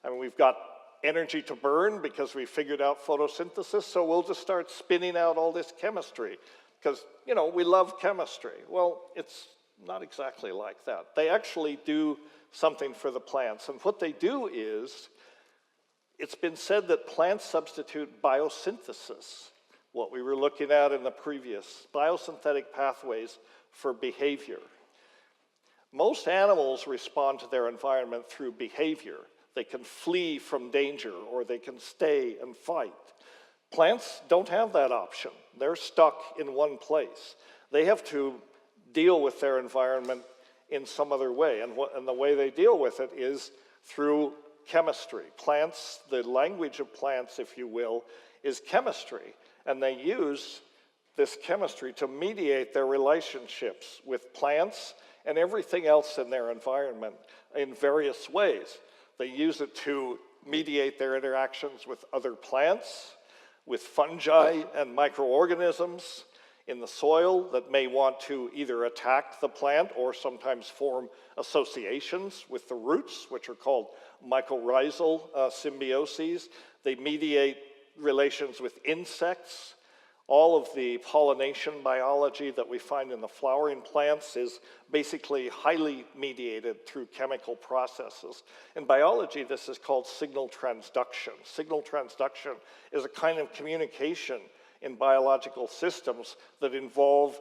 I mean, we've got energy to burn because we figured out photosynthesis, so we'll just start spinning out all this chemistry because, you know, we love chemistry. Well, it's not exactly like that. They actually do something for the plants, and what they do is, it's been said that plants substitute biosynthesis, what we were looking at in the previous, biosynthetic pathways for behavior. Most animals respond to their environment through behavior. They can flee from danger, or they can stay and fight. Plants don't have that option. They're stuck in one place. They have to deal with their environment in some other way, and the way they deal with it is through chemistry. Plants, the language of plants, if you will, is chemistry, and they use this chemistry to mediate their relationships with plants and everything else in their environment in various ways. They use it to mediate their interactions with other plants, with fungi and microorganisms in the soil that may want to either attack the plant or sometimes form associations with the roots, which are called mycorrhizal symbioses. They mediate relations with insects. All of the pollination biology that we find in the flowering plants is basically highly mediated through chemical processes. In biology, this is called signal transduction. Signal transduction is a kind of communication in biological systems that involve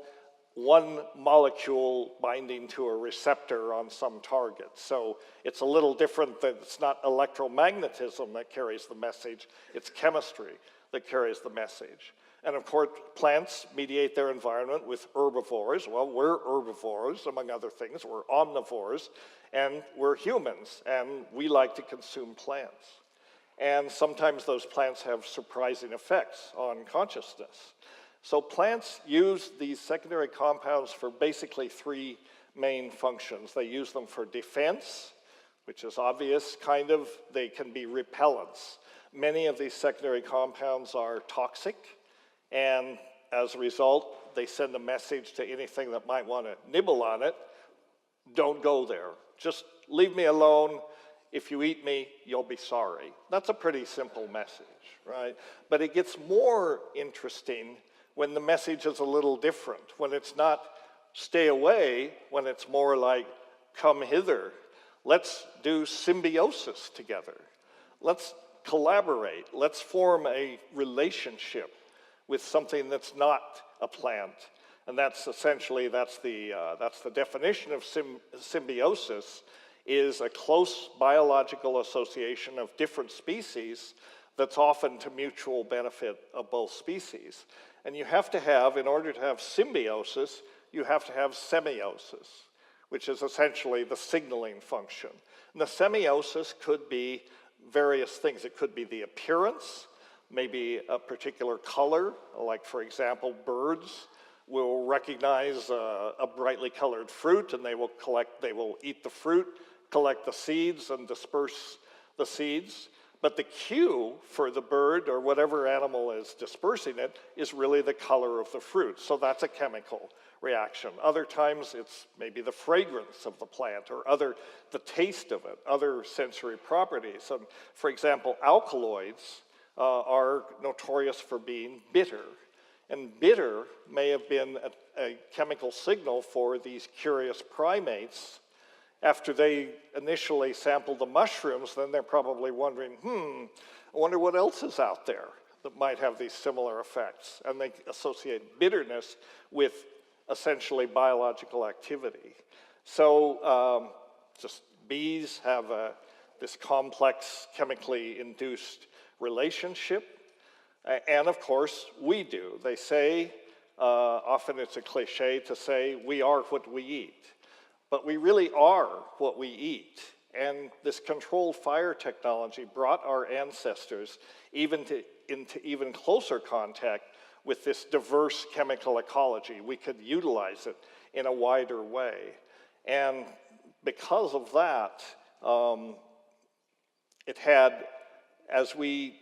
one molecule binding to a receptor on some target. So it's a little different. That it's not electromagnetism that carries the message, it's chemistry that carries the message. And of course, plants mediate their environment with herbivores. Well, we're herbivores, among other things. We're omnivores, and we're humans, and we like to consume plants. And sometimes those plants have surprising effects on consciousness. So plants use these secondary compounds for basically three main functions. They use them for defense, which is obvious, kind of. They can be repellents. Many of these secondary compounds are toxic, and as a result, they send a message to anything that might want to nibble on it. Don't go there. Just leave me alone. If you eat me, you'll be sorry. That's a pretty simple message, right? But it gets more interesting when the message is a little different, when it's not stay away, when it's more like come hither. Let's do symbiosis together. Let's collaborate. Let's form a relationship with something that's not a plant. And that's essentially, that's the definition of symbiosis, is a close biological association of different species that's often to mutual benefit of both species. And you have to have, in order to have symbiosis, you have to have semiosis, which is essentially the signaling function. And the semiosis could be various things. It could be the appearance, maybe a particular color, like for example, birds will recognize a brightly colored fruit and they will eat the fruit, collect the seeds and disperse the seeds. But the cue for the bird or whatever animal is dispersing it is really the color of the fruit. So that's a chemical reaction. Other times it's maybe the fragrance of the plant or the taste of it, other sensory properties. And for example, alkaloids are notorious for being bitter. And bitter may have been a chemical signal for these curious primates. After they initially sampled the mushrooms, then they're probably wondering, I wonder what else is out there that might have these similar effects. And they associate bitterness with essentially biological activity. So just bees have this complex chemically induced relationship. And of course, we do. They say, often it's a cliche to say, we are what we eat. But we really are what we eat. And this controlled fire technology brought our ancestors into even closer contact with this diverse chemical ecology. We could utilize it in a wider way. And because of that, it had, as we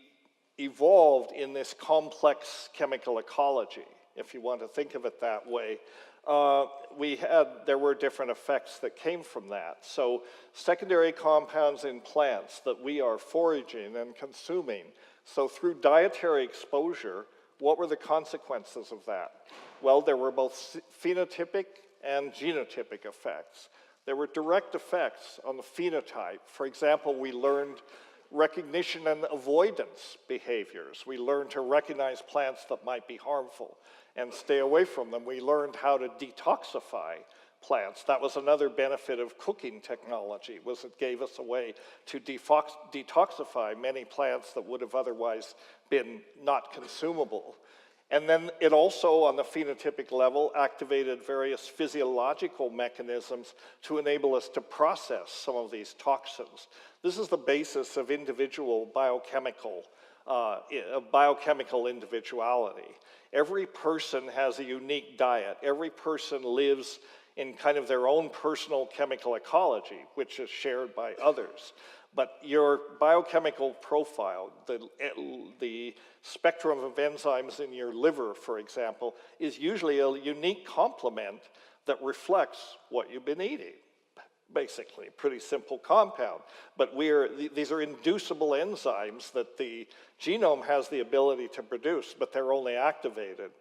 evolved in this complex chemical ecology, if you want to think of it that way, there were different effects that came from that. So secondary compounds in plants that we are foraging and consuming. So through dietary exposure, what were the consequences of that? Well, there were both phenotypic and genotypic effects. There were direct effects on the phenotype. For example, we learned recognition and avoidance behaviors. We learned to recognize plants that might be harmful and stay away from them. We learned how to detoxify plants. That was another benefit of cooking technology, was it gave us a way to detoxify many plants that would have otherwise been not consumable. And then it also, on the phenotypic level, activated various physiological mechanisms to enable us to process some of these toxins. This is the basis of individual biochemical individuality. Every person has a unique diet. Every person lives in kind of their own personal chemical ecology, which is shared by others. But your biochemical profile, the spectrum of enzymes in your liver, for example, is usually a unique complement that reflects what you've been eating. Basically, pretty simple compound. But these are inducible enzymes that the genome has the ability to produce, but they're only activated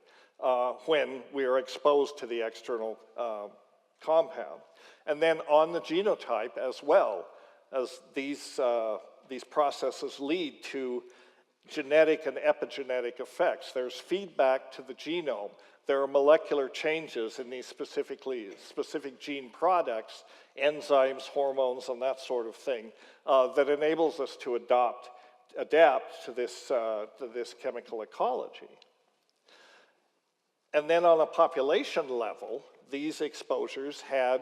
when we are exposed to the external compound. And then on the genotype as well, as these processes lead to genetic and epigenetic effects. There's feedback to the genome. There are molecular changes in these specific gene products, enzymes, hormones, and that sort of thing, that enables us to adapt to this chemical ecology. And then on a population level, these exposures had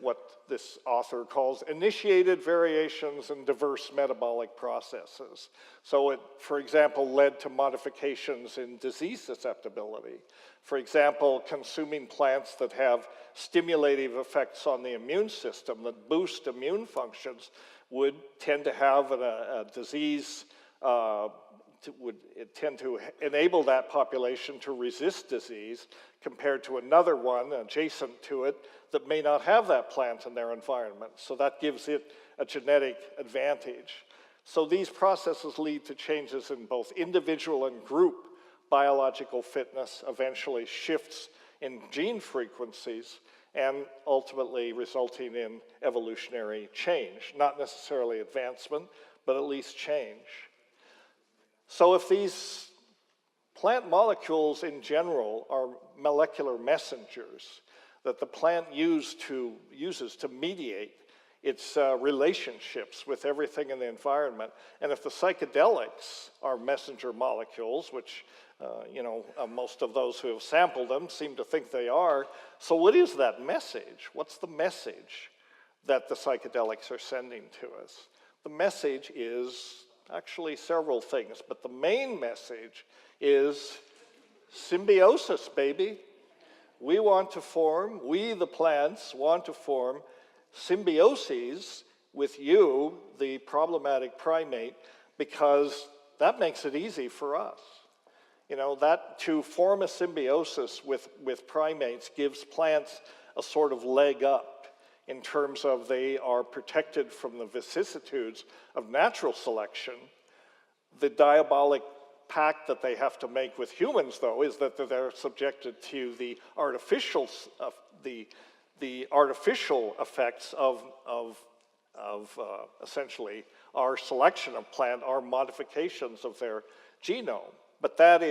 what this author calls initiated variations in diverse metabolic processes. So it, for example, led to modifications in disease susceptibility. For example, consuming plants that have stimulative effects on the immune system that boost immune functions would tend to have a disease, would tend to enable that population to resist disease compared to another one adjacent to it that may not have that plant in their environment. So that gives it a genetic advantage. So these processes lead to changes in both individual and group biological fitness, eventually shifts in gene frequencies, and ultimately resulting in evolutionary change. Not necessarily advancement, but at least change. So if these plant molecules in general are molecular messengers that the plant uses to mediate its relationships with everything in the environment, and if the psychedelics are messenger molecules, which Most of those who have sampled them seem to think they are. So what is that message? What's the message that the psychedelics are sending to us? The message is actually several things, but the main message is symbiosis, baby. We the plants, want to form symbioses with you, the problematic primate, because that makes it easy for us. That to form a symbiosis with primates gives plants a sort of leg up in terms of they are protected from the vicissitudes of natural selection. The diabolic pact that they have to make with humans, though, is that they're subjected to the artificial effects of essentially our selection of plant, our modifications of their genome. But that's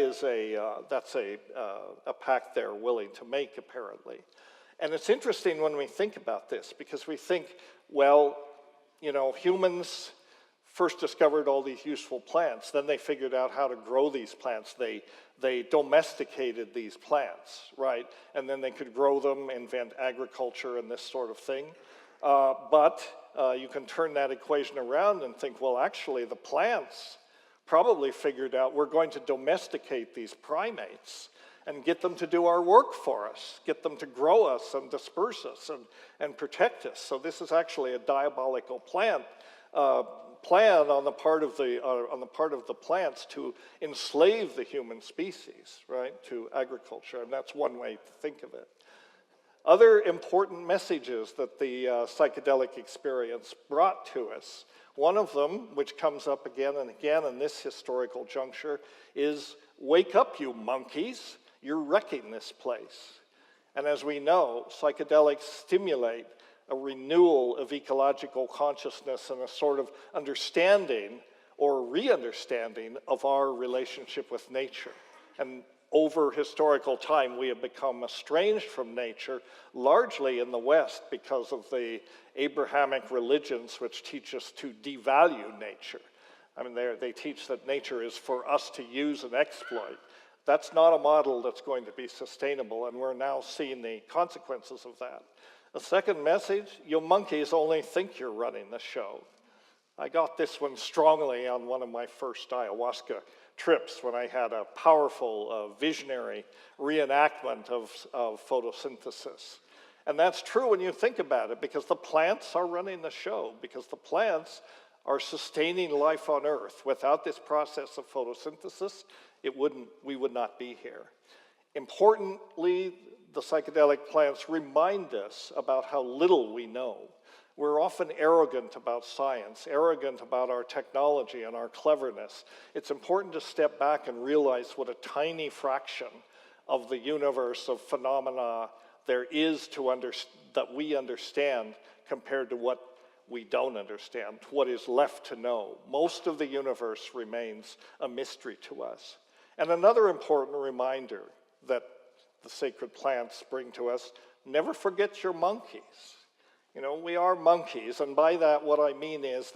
a pact they're willing to make, apparently. And it's interesting when we think about this, because we think, well, humans first discovered all these useful plants. Then they figured out how to grow these plants. They domesticated these plants, right? And then they could grow them, invent agriculture and this sort of thing. But you can turn that equation around and think, well, actually, the plants probably figured out we're going to domesticate these primates and get them to do our work for us, get them to grow us and disperse us and protect us. So this is actually a diabolical plan on the part of the plants to enslave the human species, right, to agriculture, and that's one way to think of it. Other important messages that the psychedelic experience brought to us, one of them, which comes up again and again in this historical juncture, is wake up, you monkeys, you're wrecking this place. And as we know, psychedelics stimulate a renewal of ecological consciousness and a sort of understanding or re-understanding of our relationship with nature. And over historical time, we have become estranged from nature, largely in the West because of the Abrahamic religions which teach us to devalue nature. I mean, they teach that nature is for us to use and exploit. That's not a model that's going to be sustainable, and we're now seeing the consequences of that. The second message, you monkeys only think you're running the show. I got this one strongly on one of my first ayahuasca trips when I had a powerful, visionary reenactment of photosynthesis. And that's true when you think about it, because the plants are running the show, because the plants are sustaining life on Earth. Without this process of photosynthesis, we would not be here. Importantly, the psychedelic plants remind us about how little we know. We're often arrogant about science, arrogant about our technology and our cleverness. It's important to step back and realize what a tiny fraction of the universe of phenomena there is that we understand compared to what we don't understand, what is left to know. Most of the universe remains a mystery to us. And another important reminder that the sacred plants bring to us, never forget your monkeys. You know, we are monkeys, and by that what I mean is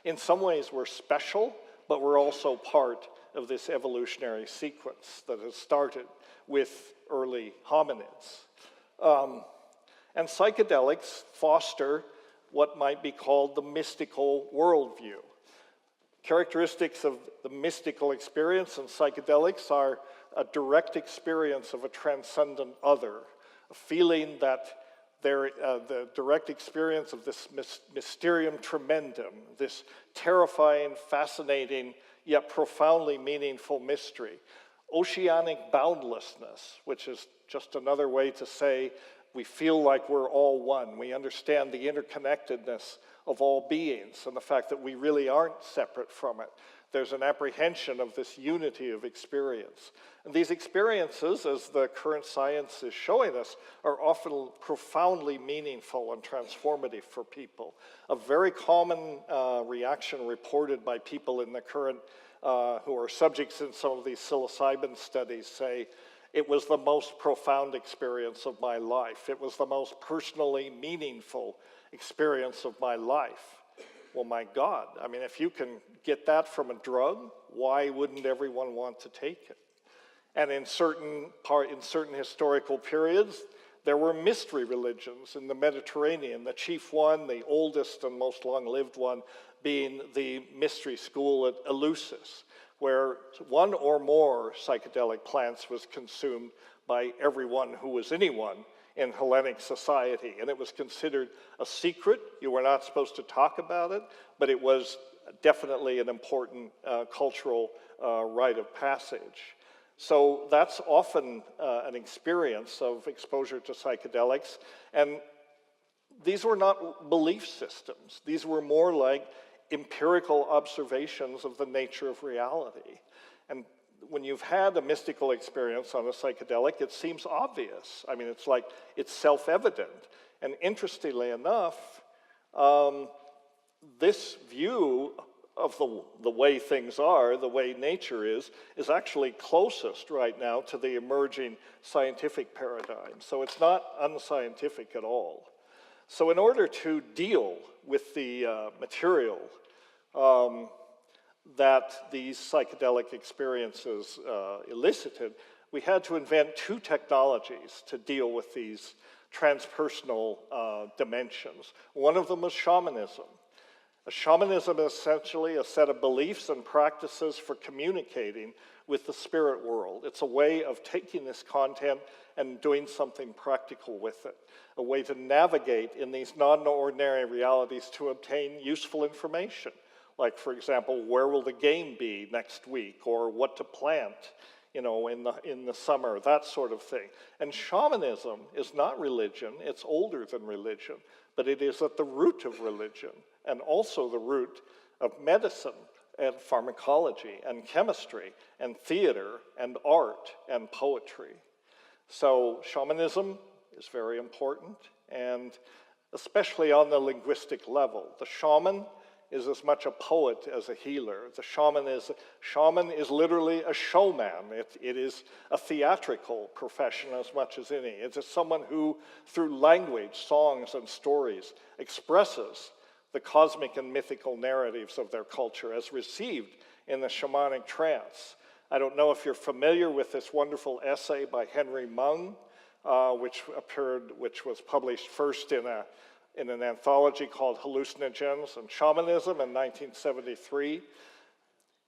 in some ways we're special, but we're also part of this evolutionary sequence that has started with early hominids. And psychedelics foster what might be called the mystical worldview. Characteristics of the mystical experience in psychedelics are a direct experience of a transcendent other, a feeling that the direct experience of this mysterium tremendum, this terrifying, fascinating, yet profoundly meaningful mystery. Oceanic boundlessness, which is just another way to say we feel like we're all one. We understand the interconnectedness of all beings and the fact that we really aren't separate from it. There's an apprehension of this unity of experience. And these experiences, as the current science is showing us, are often profoundly meaningful and transformative for people. A very common reaction reported by people in the current, who are subjects in some of these psilocybin studies, say, it was the most profound experience of my life. It was the most personally meaningful experience of my life. Well, my God, I mean, if you can get that from a drug, why wouldn't everyone want to take it? And in certain historical periods, there were mystery religions in the Mediterranean, the chief one, the oldest and most long-lived one, being the mystery school at Eleusis, where one or more psychedelic plants was consumed by everyone who was anyone in Hellenic society. And it was considered a secret. You were not supposed to talk about it, but it was definitely an important cultural rite of passage. So that's often an experience of exposure to psychedelics. And these were not belief systems. These were more like empirical observations of the nature of reality. And when you've had a mystical experience on a psychedelic, it seems obvious. I mean, it's like it's self-evident. And interestingly enough, this view of the way things are, the way nature is actually closest right now to the emerging scientific paradigm. So it's not unscientific at all. So in order to deal with the material that these psychedelic experiences elicited, we had to invent two technologies to deal with these transpersonal dimensions. One of them was shamanism. Shamanism is essentially a set of beliefs and practices for communicating with the spirit world. It's a way of taking this content and doing something practical with it, a way to navigate in these non-ordinary realities to obtain useful information. Like, for example, where will the game be next week, or what to plant, you know, in the summer, that sort of thing. And shamanism is not religion, it's older than religion, but it is at the root of religion, and also the root of medicine, and pharmacology, and chemistry, and theater, and art, and poetry. So shamanism is very important, and especially on the linguistic level. The shaman is as much a poet as a healer. The shaman is literally a showman. It is a theatrical profession as much as any. It is someone who, through language, songs, and stories, expresses the cosmic and mythical narratives of their culture as received in the shamanic trance. I don't know if you're familiar with this wonderful essay by Henry Mung, which was published first in an anthology called Hallucinogens and Shamanism in 1973.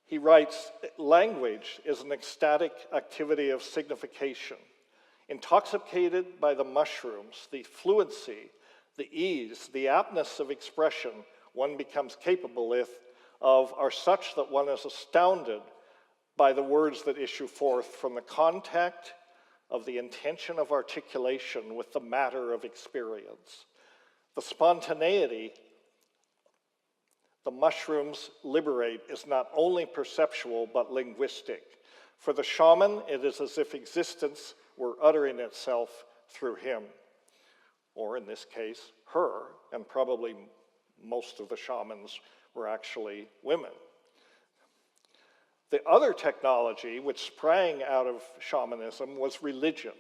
He writes, language is an ecstatic activity of signification. Intoxicated by the mushrooms, the fluency, the ease, the aptness of expression one becomes capable of are such that one is astounded by the words that issue forth from the contact of the intention of articulation with the matter of experience. The spontaneity the mushrooms liberate is not only perceptual but linguistic. For the shaman, it is as if existence were uttering itself through him, or in this case, her, and probably most of the shamans were actually women. The other technology which sprang out of shamanism was religion.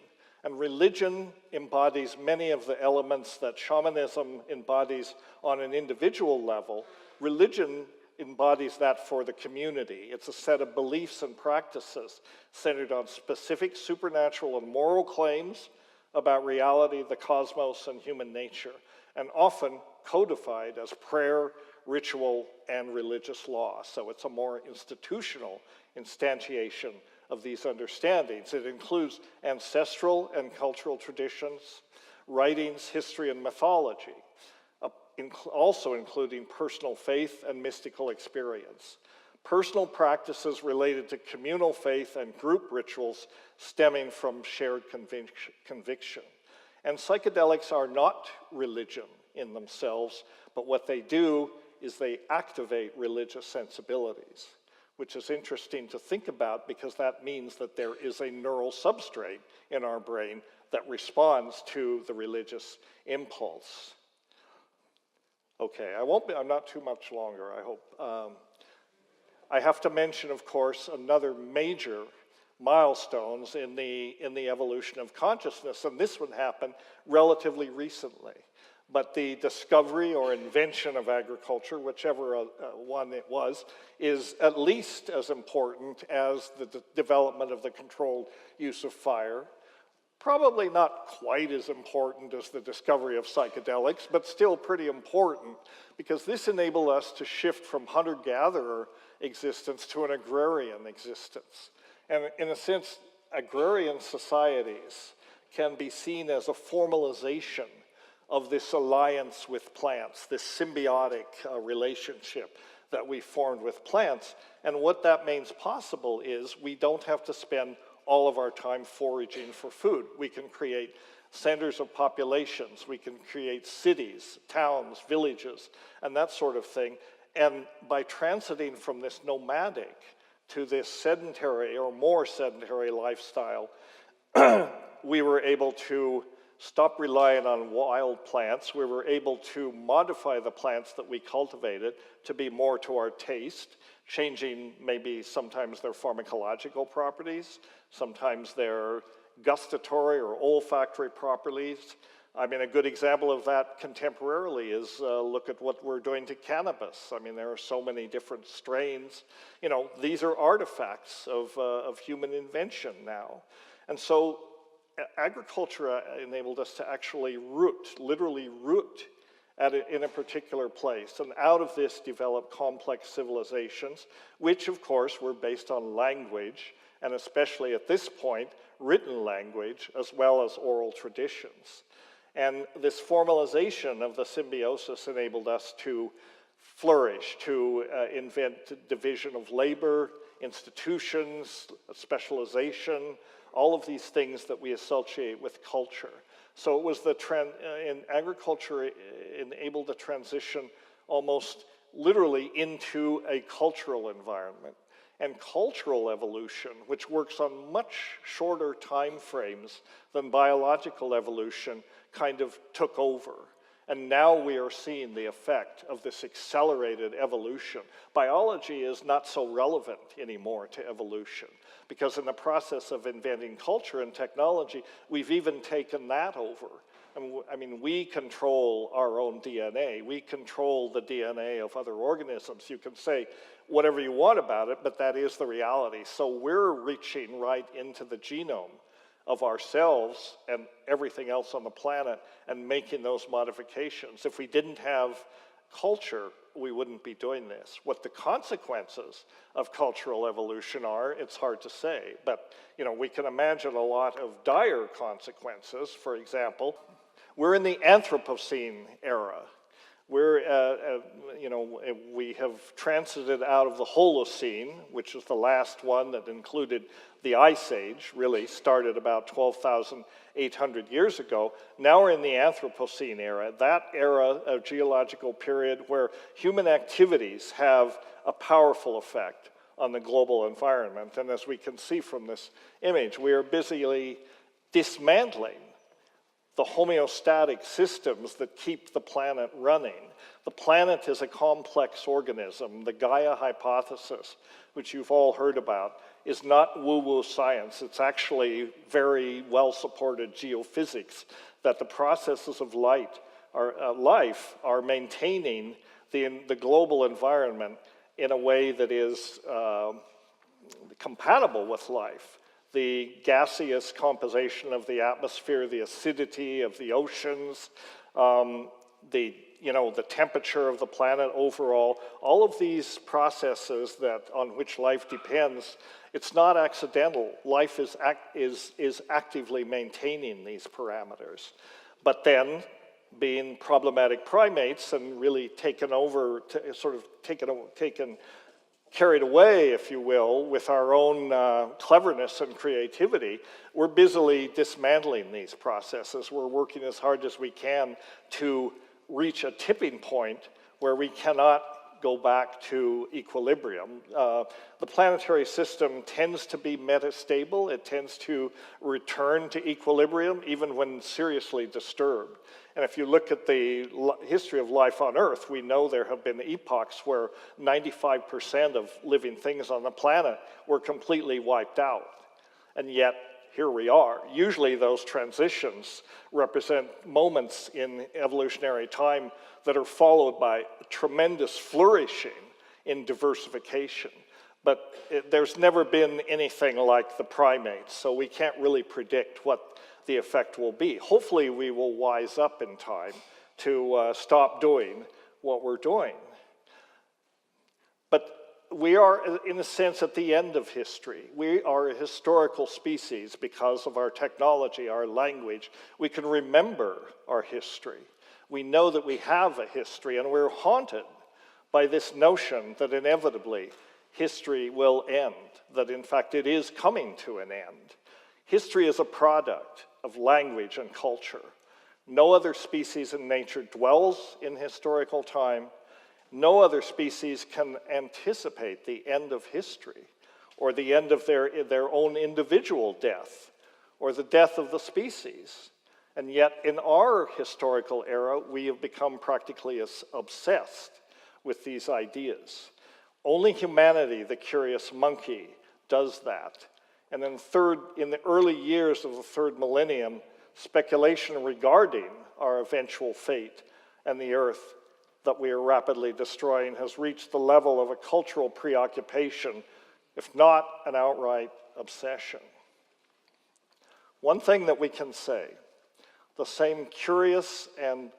And religion embodies many of the elements that shamanism embodies on an individual level. Religion embodies that for the community. It's a set of beliefs and practices centered on specific supernatural and moral claims about reality, the cosmos, and human nature, and often codified as prayer, ritual, and religious law. So it's a more institutional instantiation of these understandings. It includes ancestral and cultural traditions, writings, history, and mythology, also including personal faith and mystical experience. Personal practices related to communal faith and group rituals stemming from shared conviction. And psychedelics are not religion in themselves, but what they do is they activate religious sensibilities, which is interesting to think about because that means that there is a neural substrate in our brain that responds to the religious impulse. Okay, I'm not too much longer, I hope. I have to mention, of course, another major milestones in the evolution of consciousness, and this one happened relatively recently. But the discovery or invention of agriculture, whichever one it was, is at least as important as the development of the controlled use of fire. Probably not quite as important as the discovery of psychedelics, but still pretty important, because this enabled us to shift from hunter-gatherer existence to an agrarian existence. And in a sense, agrarian societies can be seen as a formalization of this alliance with plants, this symbiotic relationship that we formed with plants. And what that means possible is we don't have to spend all of our time foraging for food. We can create centers of populations, we can create cities, towns, villages, and that sort of thing. And by transiting from this nomadic to this sedentary or more sedentary lifestyle, we were able to stop relying on wild plants. We were able to modify the plants that we cultivated to be more to our taste, changing maybe sometimes their pharmacological properties, sometimes their gustatory or olfactory properties. I mean, a good example of that contemporarily is look at what we're doing to cannabis. I mean, there are so many different strains. You know, these are artifacts of human invention now. And so agriculture enabled us to actually literally root in a particular place. And out of this developed complex civilizations, which of course were based on language, and especially at this point, written language, as well as oral traditions. And this formalization of the symbiosis enabled us to flourish, to invent division of labor, institutions, specialization, all of these things that we associate with culture. So it was in agriculture enabled the transition almost literally into a cultural environment. And cultural evolution, which works on much shorter time frames than biological evolution, kind of took over. And now we are seeing the effect of this accelerated evolution. Biology is not so relevant anymore to evolution, because in the process of inventing culture and technology, we've even taken that over. I mean, we control our own DNA. We control the DNA of other organisms. You can say whatever you want about it, but that is the reality. So we're reaching right into the genome of ourselves and everything else on the planet and making those modifications. If we didn't have culture, we wouldn't be doing this. What the consequences of cultural evolution are, it's hard to say, but you know, we can imagine a lot of dire consequences. For example, we're in the Anthropocene era. We're, you know, we have transited out of the Holocene, which is the last one that included the Ice Age, really started about 12,800 years ago. Now we're in the Anthropocene era, that era of geological period where human activities have a powerful effect on the global environment. And as we can see from this image, we are busily dismantling the homeostatic systems that keep the planet running. The planet is a complex organism. The Gaia hypothesis, which you've all heard about, is not woo-woo science. It's actually very well-supported geophysics, that the processes of life are maintaining the global environment in a way that is compatible with life. The gaseous composition of the atmosphere, the acidity of the oceans, the temperature of the planet overall, all of these processes on which life depends, it's not accidental. Life is actively maintaining these parameters. But then, being problematic primates and really carried away, if you will, with our own cleverness and creativity, we're busily dismantling these processes. We're working as hard as we can to reach a tipping point where we cannot go back to equilibrium. The planetary system tends to be metastable. It tends to return to equilibrium even when seriously disturbed. And if you look at the history of life on Earth, we know there have been epochs where 95% of living things on the planet were completely wiped out. And yet, here we are. Usually those transitions represent moments in evolutionary time that are followed by tremendous flourishing in diversification. But there's never been anything like the primates, so we can't really predict what the effect will be. Hopefully we will wise up in time to stop doing what we're doing. But we are, in a sense, at the end of history. We are a historical species because of our technology, our language. We can remember our history. We know that we have a history, and we're haunted by this notion that inevitably history will end, that in fact it is coming to an end. History is a product of language and culture. No other species in nature dwells in historical time. No other species can anticipate the end of history or the end of their own individual death or the death of the species. And yet in our historical era, we have become practically obsessed with these ideas. Only humanity, the curious monkey, does that. And in the early years of the third millennium, speculation regarding our eventual fate and the earth that we are rapidly destroying has reached the level of a cultural preoccupation, if not an outright obsession. One thing that we can say, the same curious and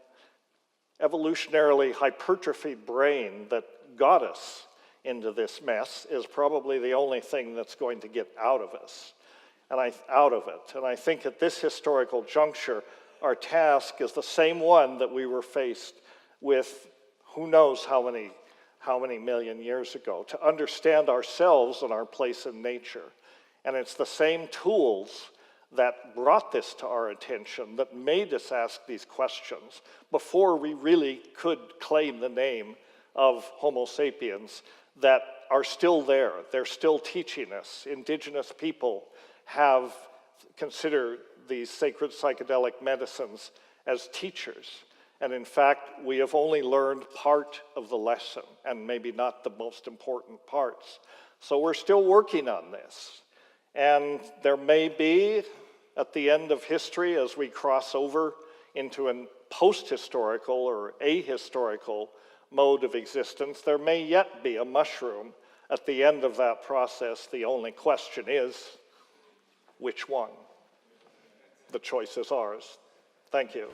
evolutionarily hypertrophied brain that got us into this mess is probably the only thing that's going to get out of us, and I think at this historical juncture, our task is the same one that we were faced with who knows how many million years ago, to understand ourselves and our place in nature. And it's the same tools that brought this to our attention, that made us ask these questions before we really could claim the name of Homo sapiens, that are still there. They're still teaching us. Indigenous people have considered these sacred psychedelic medicines as teachers. And in fact, we have only learned part of the lesson, and maybe not the most important parts. So we're still working on this. And there may be, at the end of history, as we cross over into a post-historical or ahistorical mode of existence, there may yet be a mushroom at the end of that process. The only question is, which one? The choice is ours. Thank you.